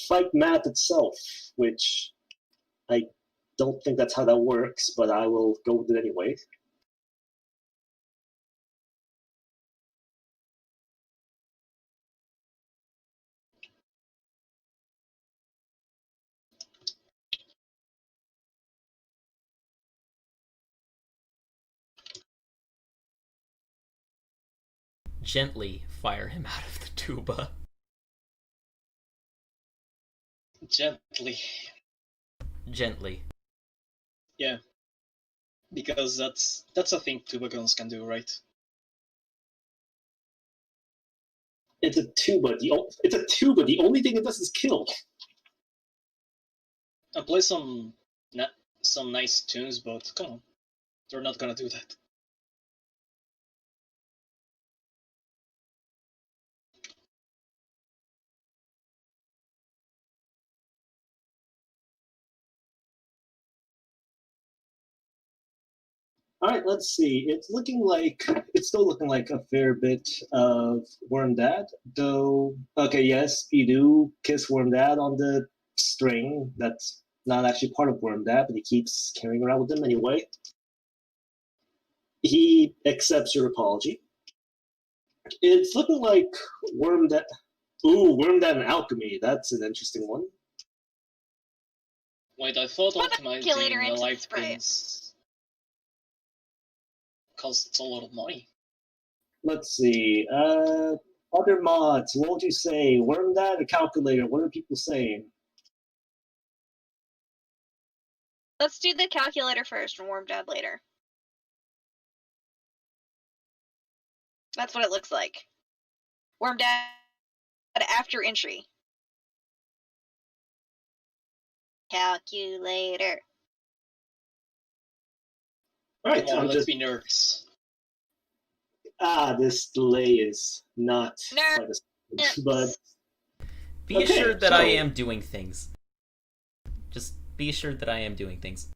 fight math itself? Which I don't think that's how that works, but I will go with it anyway. Gently fire him out of the tuba. Gently. Gently. Yeah. Because that's a thing tuba guns can do, right? It's a tuba. It's a tuba. The only thing it does is kill. And play some nice tunes, but come on. They're not gonna do that. All right, let's see. It's still looking like a fair bit of Worm Dad, though. Okay, yes, you do kiss Worm Dad on the string. That's not actually part of Worm Dad, but he keeps carrying around with him anyway. He accepts your apology. It's looking like Worm Dad. Ooh, Worm Dad and alchemy. That's an interesting one. Wait, I thought Put the optimizing calculator into the light sprite. pins costs a lot of money. Let's see. Other mods, what would you say? Worm Dad or calculator? What are people saying? Let's do the calculator first and Worm Dad later. That's what it looks like. Worm Dad after entry. Calculator. All right, Come on, I'm let's just. be nerds. This delay is not quite as but Be Okay, assured that so- I am doing things. Just be assured that I am doing things.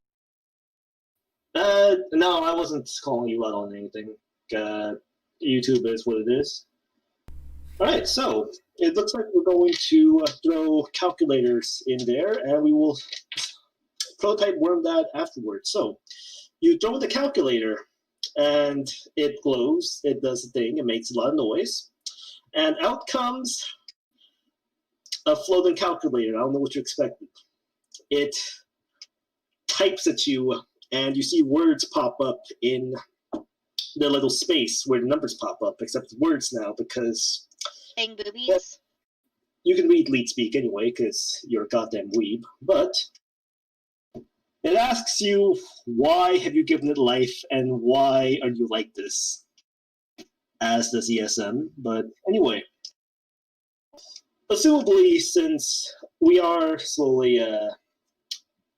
no, I wasn't calling you out on anything. YouTube is what it is. All right, so it looks like we're going to throw calculators in there, and we will prototype Worm Dad afterwards. So you throw the calculator, and it glows. It does a thing. It makes a lot of noise, and out comes a floating calculator. I don't know what you expected. It types at you, and you see words pop up in the little space where the numbers pop up, except words now because Bang boobies. you can read lead speak anyway because you're a goddamn weeb. But it asks you, why have you given it life and why are you like this? As does ESM. But anyway, assumably, since we are slowly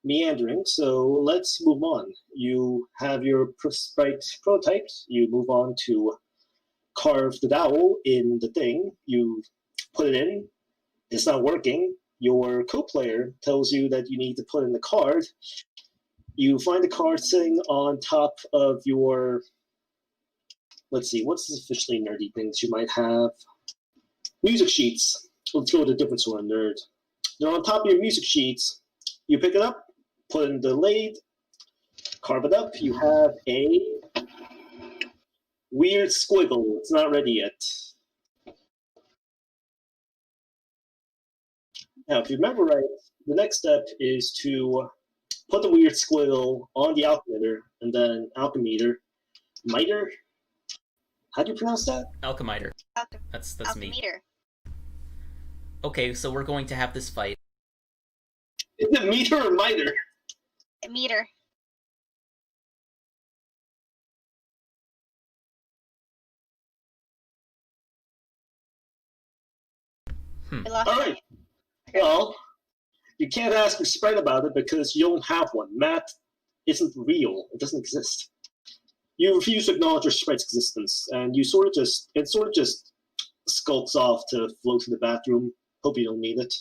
meandering, so let's move on. You have your sprite prototyped. You move on to carve the dowel in the thing. You put it in. It's not working. Your co-player tells you that you need to put in the card. You find the card sitting on top of your, let's see, what's the officially nerdy things you might have? Music sheets. Let's go with a different sort of nerd. They're on top of your music sheets. You pick it up, put it in the lathe, carve it up. You have a weird squiggle. It's not ready yet. Now, if you remember right, the next step is to put the weird squiggle on the alchemitter, and then miter? How do you pronounce that? Alchemiter. That's me. Alchemitter. Okay, so we're going to have this fight. Is it meter or miter? Meter. I lost All right. Well, you can't ask your sprite about it because you don't have one. Math isn't real. It doesn't exist. You refuse to acknowledge your sprite's existence, and it sort of just skulks off to float to the bathroom. Hope you don't need it.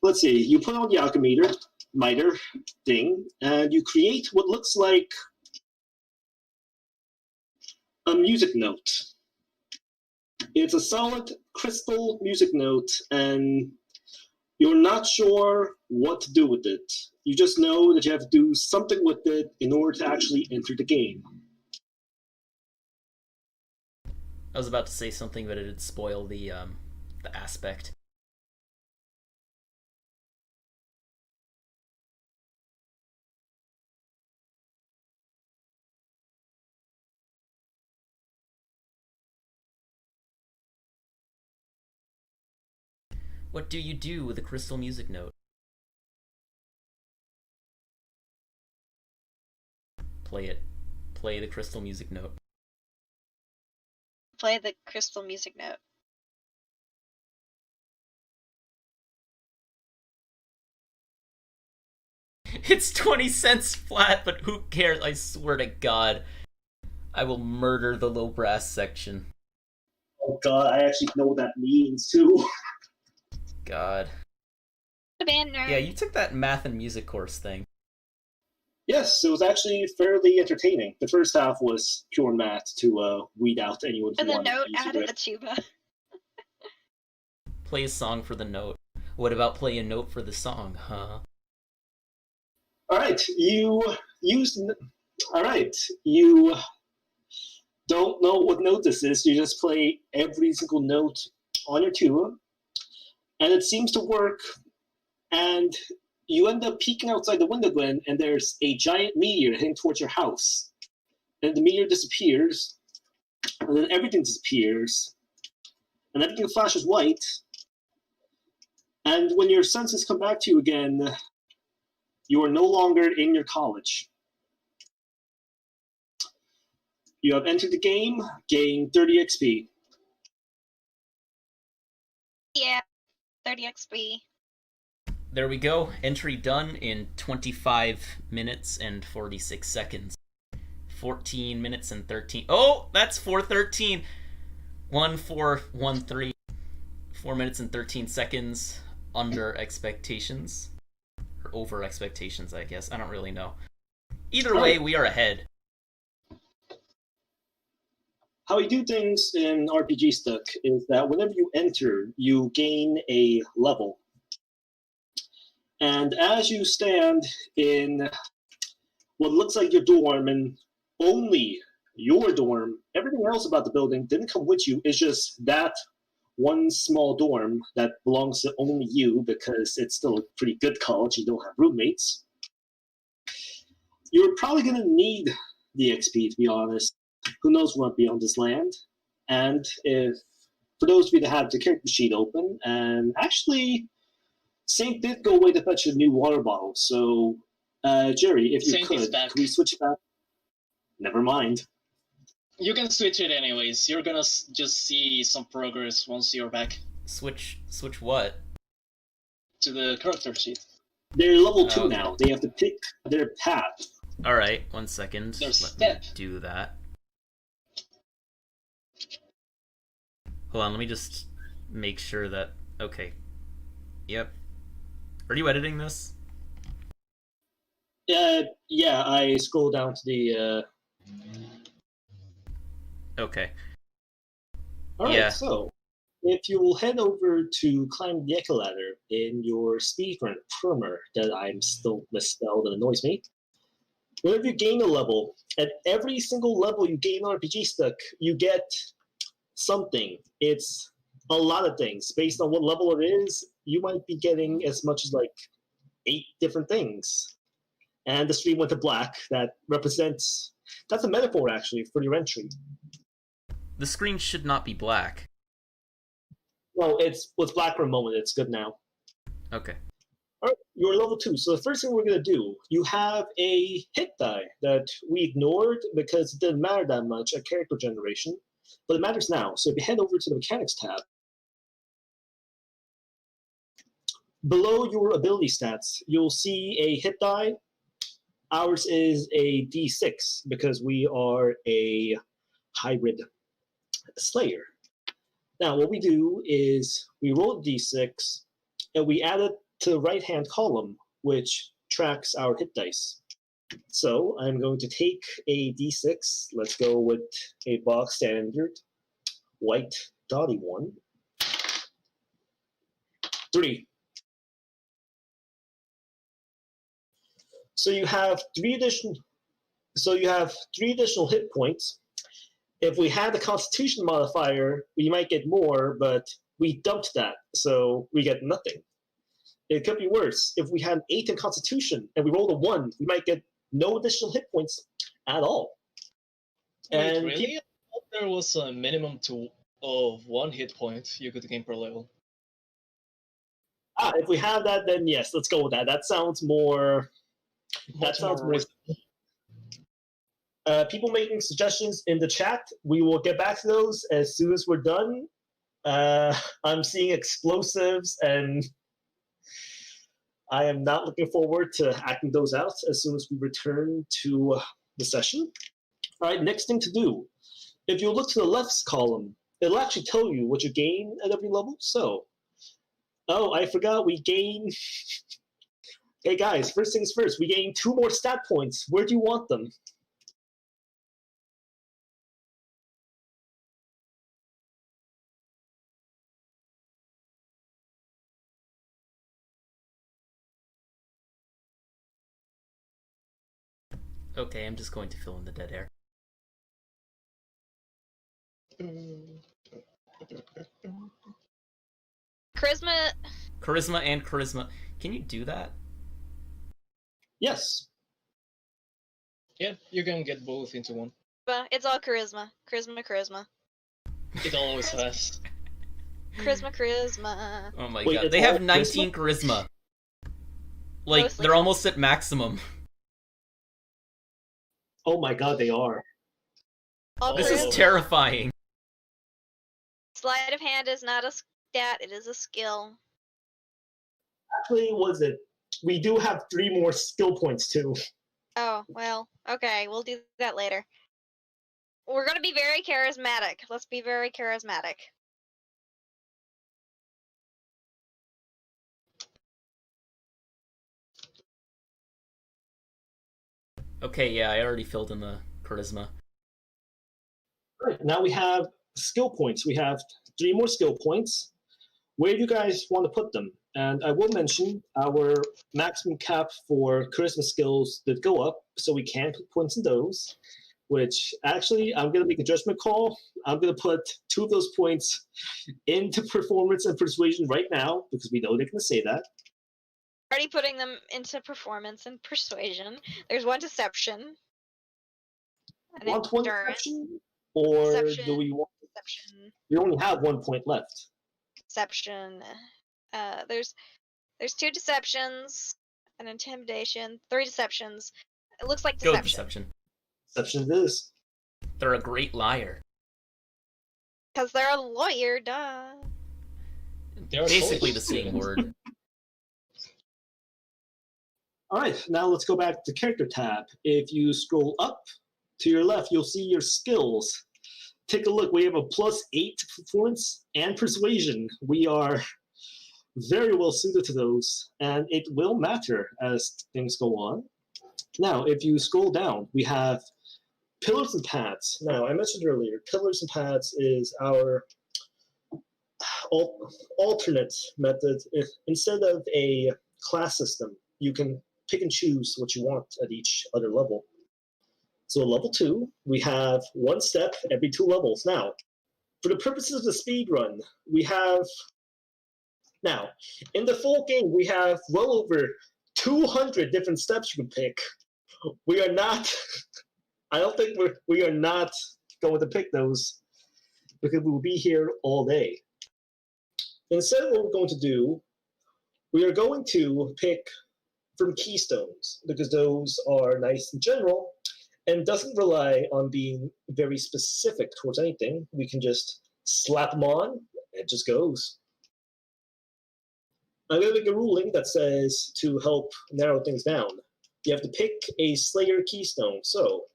Let's see, you put on the miter thing, and you create what looks like a music note. It's a solid crystal music note, and you're not sure what to do with it. You just know that you have to do something with it in order to actually enter the game. I was about to say something, but it'd spoil the aspect. What do you do with a crystal music note? Play it. Play the crystal music note. Play the crystal music note. It's 20 cents flat, but who cares? I swear to God. I will murder the low brass section. Oh god, I actually know what that means too. God. The band nerd. Yeah, you took that math and music course thing. Yes, it was actually fairly entertaining. The first half was pure math to weed out anyone who And the wanted note to use added the tuba. Play a song for the note. What about play a note for the song, huh? Alright, you used... Alright, you don't know what note this is. You just play every single note on your tuba, and it seems to work, and you end up peeking outside the window, Glenn, and there's a giant meteor heading towards your house. And the meteor disappears, and then everything disappears, and everything flashes white. And when your senses come back to you again, you are no longer in your college. You have entered the game, gain 30 XP. Yeah, 30 XP. There we go. Entry done in 25 minutes and 46 seconds. 14 minutes and 13... Oh, that's 4:13. 1413. 4 minutes and 13 seconds under expectations. Or over expectations, I guess. I don't really know. Either way, we are ahead. How we do things in RPGStuck is that whenever you enter, you gain a level. And as you stand in what looks like your dorm, and only your dorm, everything else about the building didn't come with you, it's just that one small dorm that belongs to only you because it's still a pretty good college, you don't have roommates. You're probably going to need the XP, to be honest. Who knows what might be on this land? And if, for those of you that have the character sheet open, and actually, Saint did go away to fetch a new water bottle. So, Jerry, if you Saint is back. could we switch it back? Never mind. You can switch it anyways. You're gonna just see some progress once you're back. Switch what? To the character sheet. They're level 2 Okay. now. They have to pick their path. Alright, 1 second. Their Let step. me do that. Hold on, let me just make sure that... Okay. Yep. Are you editing this? Yeah, I scroll down to the... Okay. Alright, Yeah. so, if you will head over to climb the Echo Ladder in your speedrun primer that I'm still misspelled and annoys me, whenever you gain a level, at every single level you gain RPGStuck, you get something. It's a lot of things. Based on what level it is, you might be getting as much as like 8 different things. And the screen went to black. That represents... That's a metaphor, actually, for your entry. The screen should not be black. No, it was black for a moment. It's good now. Okay. Alright, you're level 2. So the first thing we're going to do, you have a hit die that we ignored because it didn't matter that much at character generation, but it matters now. So if you head over to the Mechanics tab, below your ability stats, you'll see a hit die. Ours is a D6 because we are a hybrid slayer. Now, what we do is we roll a D6 and we add it to the right-hand column, which tracks our hit dice. So I'm going to take a D6. Let's go with a box standard white dotty one. 3. So you have 3 additional. So you have 3 additional hit points. If we had the Constitution modifier, we might get more, but we dumped that, so we get nothing. It could be worse. If we had 8 in Constitution and we rolled a 1, we might get no additional hit points at all. Wait, And really? I thought there was a minimum of 1 hit point you could gain per level. if we have that, then yes, let's go with that. That sounds more. That sounds more. People making suggestions in the chat. We will get back to those as soon as we're done. I'm seeing explosives, and I am not looking forward to acting those out as soon as we return to the session. All right, next thing to do. If you look to the left column, it'll actually tell you what you gain at every level. So, oh, I forgot we gain Hey guys, first things first, we gain 2 more stat points. Where do you want them? Okay, I'm just going to fill in the dead air. Charisma. Charisma and charisma. Can you do that? Yes. Yeah, you can get both into one. It's all charisma. Charisma. It always has. Charisma. Oh my Wait, god. it's They have all 19 charisma. Like, Mostly. they're almost at maximum. Oh my god, they are. All This charisma. is terrifying. Sleight of hand is not a stat, it is a skill. Actually, was it? We do have 3 more skill points too. Oh, well, okay, we'll do that later. We're gonna be very charismatic. Let's be very charismatic. Okay, yeah, I already filled in the charisma. Right, now we have skill points. We have 3 more skill points. Where do you guys want to put them? And I will mention our maximum cap for charisma skills did go up, so we can put points in those. Which actually, I'm going to make a judgment call. I'm going to put 2 of those points into performance and persuasion right now because we know they're going to say that. Already putting them into performance and persuasion. There's 1 deception. And Want 1 endurance. deception? Or Deception. do we want? Deception. We only have 1 point left. Deception. There's 2 deceptions, an intimidation, 3 deceptions. It looks like Go deception. Deception it is. They're a great liar. Because they're a lawyer, duh. They're Basically the both same students. word. Alright, now let's go back to the character tab. If you scroll up to your left, you'll see your skills. Take a look. We have a +8 to performance and persuasion. We are very well suited to those, and it will matter as things go on. Now, if you scroll down, we have pillars and paths. Now, I mentioned earlier, pillars and paths is our alternate method. If instead of a class system, you can pick and choose what you want at each other level. So level 2, we have 1 step every 2 levels. Now, for the purposes of the speed run, we have now in the full game we have well over 200 different steps you can pick. We are not. I don't think we are not going to pick those because we will be here all day. Instead, what we're going to do, we are going to pick from keystones because those are nice in general and doesn't rely on being very specific towards anything. We can just slap them on, and it just goes. I'm going to make a ruling that says to help narrow things down, you have to pick a Slayer keystone. So,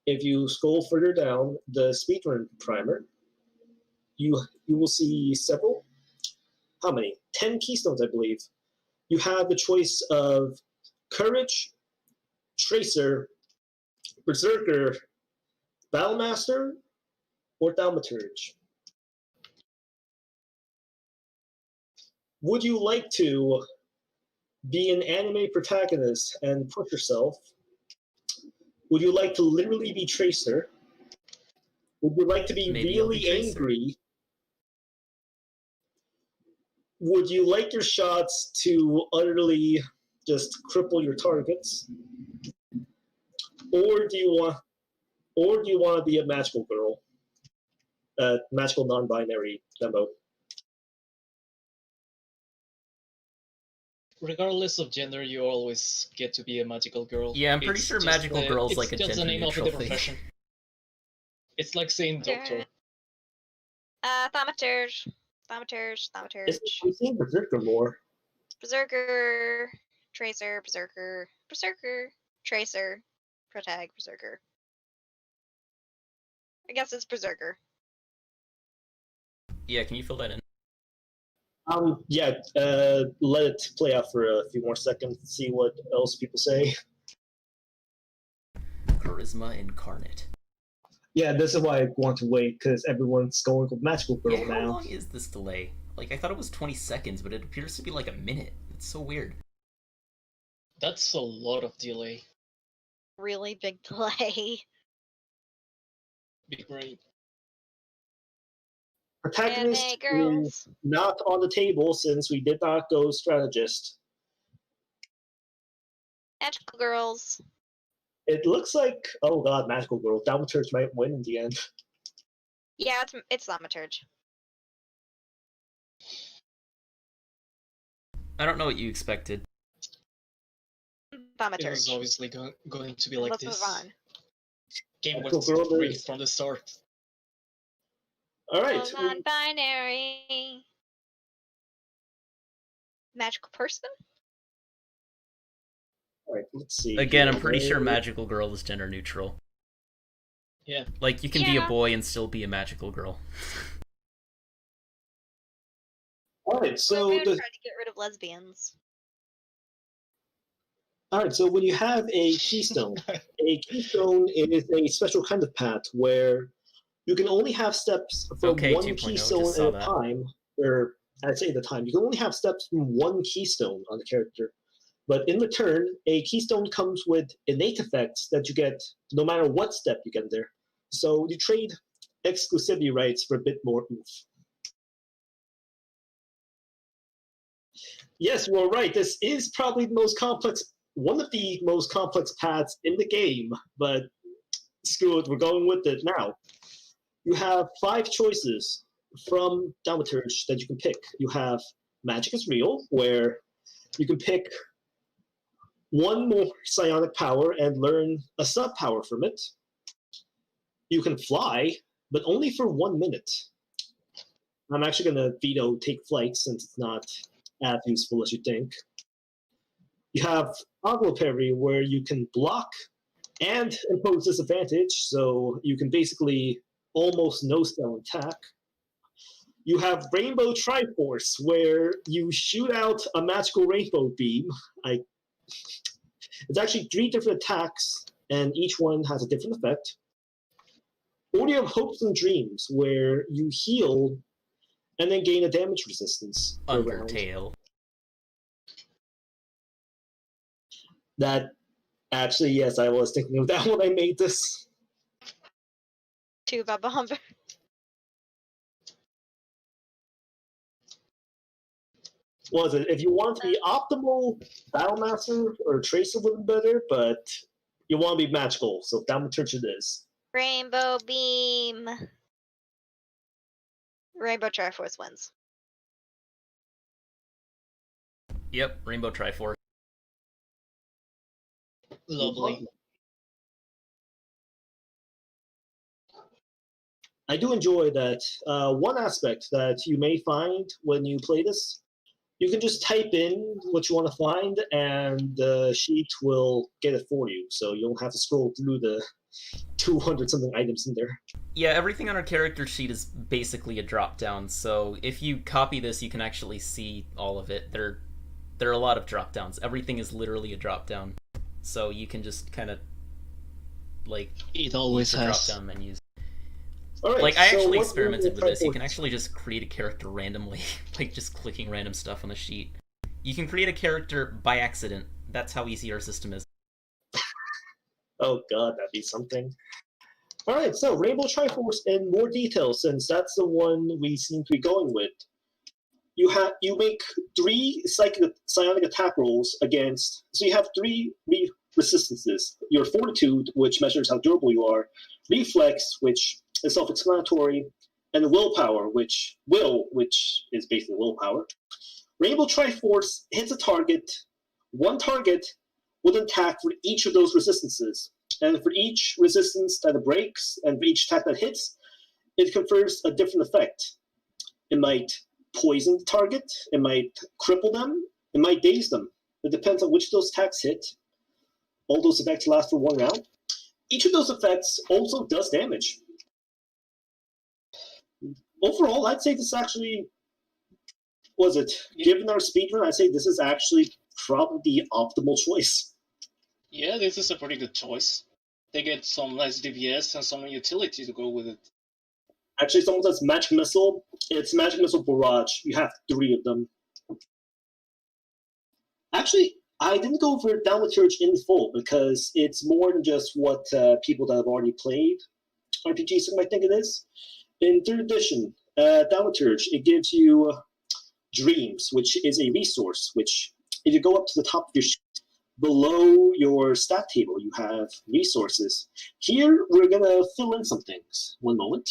if you scroll further down the speedrun primer, you will see several. How many? 10 keystones, I believe. You have the choice of Courage, Tracer, Berserker, Battlemaster, or Thaumaturge. Would you like to be an anime protagonist and push yourself? Would you like to literally be Tracer? Would you like to be Maybe I'll be really Tracer. angry? Would you like your shots to utterly just cripple your targets? Or do you want to be a magical girl? Magical non-binary demo. Regardless of gender, you always get to be a magical girl. Yeah, I'm pretty It's sure just magical the- girl's it's like a just the gender name of neutral the thing. profession. It's like saying doctor. Thaumaturge. Thaumaturge. I'm seeing Berserker more. Berserker. Tracer. Berserker. Berserker. Tracer. Protag. Berserker. I guess it's Berserker. Yeah, can you fill that in? Yeah, let it play out for a few more seconds and see what else people say. Charisma incarnate. Yeah, this is why I want to wait, because everyone's going with Magical Girl Yeah, how now. long is this delay? Like, I thought it was 20 seconds, but it appears to be like a minute. It's so weird. That's a lot of delay. Really big delay. Big brain. Protagonist Anime girls. is not on the table since we did not go strategist. Magical girls. It looks like, oh god, Magical Girl. Thaumaturge might win in the end. Yeah, it's Thaumaturge. I don't know what you expected. It was Thaumaturge. obviously going to be like Let's this. move on. Game Magical was Girl rigged is- from the start. Alright. Non-binary. Magical person? Alright, let's see. Again, I'm pretty sure Magical Girl is gender neutral. Yeah. Like, you can be a Yeah. boy and still be a magical girl. Alright, so We're gonna the try to get rid of lesbians. Alright, so when you have a keystone is a special kind of path where you can only have steps from Okay, one 2.0, keystone just at saw a that. time, or I'd say at the time. You can only have steps from one keystone on the character. But in return, a keystone comes with innate effects that you get no matter what step you get there. So you trade exclusivity rights for a bit more oomph. Yes, you are right. This is probably one of the most complex paths in the game, but screw it, we're going with it now. You have 5 choices from Thaumaturge that you can pick. You have Magic is Real, where you can pick one more psionic power and learn a sub-power from it. You can fly, but only for 1 minute. I'm actually going to veto Take Flight since it's not as useful as you think. You have Agro Parry, where you can block and impose disadvantage, so you can basically almost no-spell attack. You have Rainbow Triforce, where you shoot out a magical rainbow beam. It's actually 3 different attacks, and each one has a different effect. Or you have Hopes and Dreams, where you heal and then gain a damage resistance per round. Undertale. That actually, yes, I was thinking of that when I made this. Tuba Bomber. What was it? If you want to be optimal Battlemaster or Tracer would be better, but you want to be magical, so Thaumaturge it is. Rainbow Beam. Rainbow Triforce wins. Yep, Rainbow Triforce. Lovely. I do enjoy that. One aspect that you may find when you play this, you can just type in what you want to find, and the sheet will get it for you. So you don't have to scroll through the 200-something items in there. Yeah, everything on our character sheet is basically a drop-down, so if you copy this, you can actually see all of it. There are a lot of drop-downs. Everything is literally a drop-down. So you can just kind of, like, It always use the has. drop-down menus. All right, Like, I so actually what experimented with Rainbow this. You can Triforce- actually just create a character randomly, like just clicking random stuff on the sheet. You can create a character by accident. That's how easy our system is. Oh god, that'd be something. All right, so Rainbow Triforce in more detail, since that's the one we seem to be going with. You make 3 psionic attack rolls against. So you have 3 resistances. Your Fortitude, which measures how durable you are. Reflex, which is self-explanatory, and Willpower, which is basically willpower. Rainbow Triforce hits a target. One target will attack for each of those resistances. And for each resistance that it breaks, and for each attack that hits, it confers a different effect. It might poison the target, it might cripple them, it might daze them. It depends on which of those attacks hit. All those effects last for 1 round. Each of those effects also does damage. Overall, I'd say this is actually Was it? Given our speedrun, I'd say this is actually probably the optimal choice. Yeah, this is a pretty good choice. They get some nice DPS and some utility to go with it. Actually, someone says Magic Missile. It's Magic Missile Barrage. You have 3 of them. Actually, I didn't go for Thaumaturge in full because it's more than just what people that have already played RPGs might think it is. In 3rd edition, Thaumaturge, it gives you Dreams, which is a resource, which if you go up to the top of your sheet, below your stat table, you have resources. Here, we're going to fill in some things. One moment.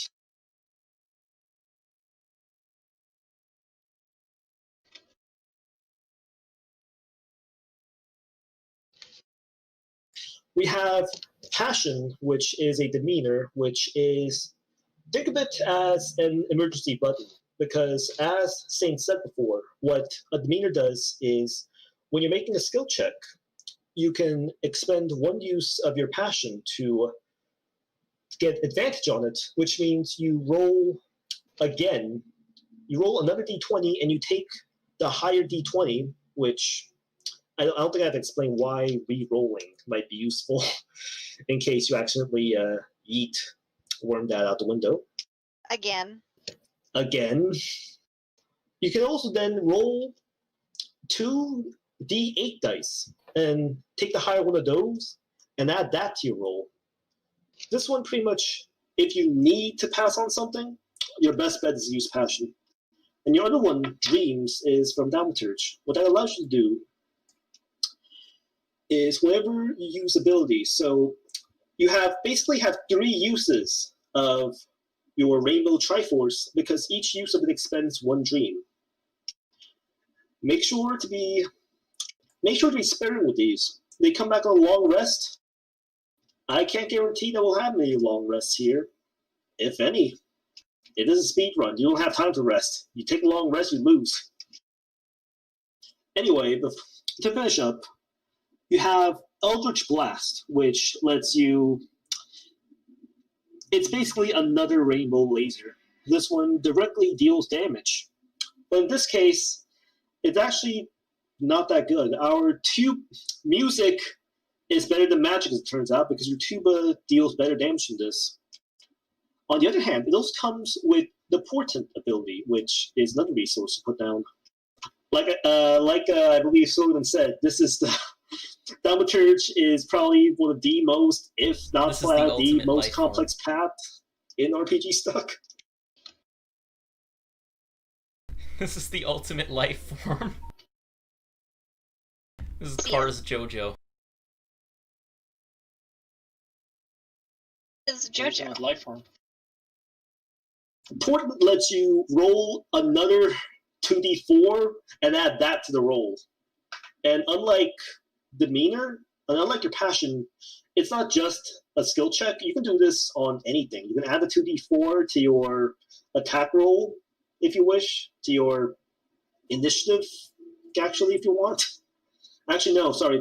We have Passion, which is a demeanor, which is, think of it as an emergency button. Because as Saint said before, what a demeanor does is when you're making a skill check, you can expend 1 use of your passion to get advantage on it, which means you roll again. You roll another d20 and you take the higher d20, which I don't think I have to explain why re-rolling might be useful in case you accidentally worm that out the window. Again. You can also then roll 2 d8 dice and take the higher one of those and add that to your roll. This one pretty much, if you need to pass on something, your best bet is to use Passion. And your other one, Dreams, is from Thaumaturge. What that allows you to do is whenever you use abilities, so you basically have 3 uses of your Rainbow Triforce because each use of it expends 1 dream. Make sure to be sparing with these. They come back on a long rest. I can't guarantee that we'll have many long rests here, if any. It is a speed run. You don't have time to rest. You take a long rest, you lose. Anyway, to finish up, you have Eldritch Blast, which lets you... It's basically another rainbow laser. This one directly deals damage. But in this case, it's actually not that good. Our music is better than magic, as it turns out, because your tuba deals better damage than this. On the other hand, it also comes with the Portent ability, which is another resource to put down. Like I believe Sullivan said, this is the... Thaumaturge is probably one of the most, if not flat, the most complex path in RPGStuck. This is the ultimate life form. This is Cars JoJo. This is JoJo. Life form. Portent lets you roll another 2d4 and add that to the roll. And unlike Demeanor, and unlike your Passion, it's not just a skill check. You can do this on anything. You can add the 2d4 to your attack roll, if you wish, to your initiative, actually, if you want. Actually, no, sorry.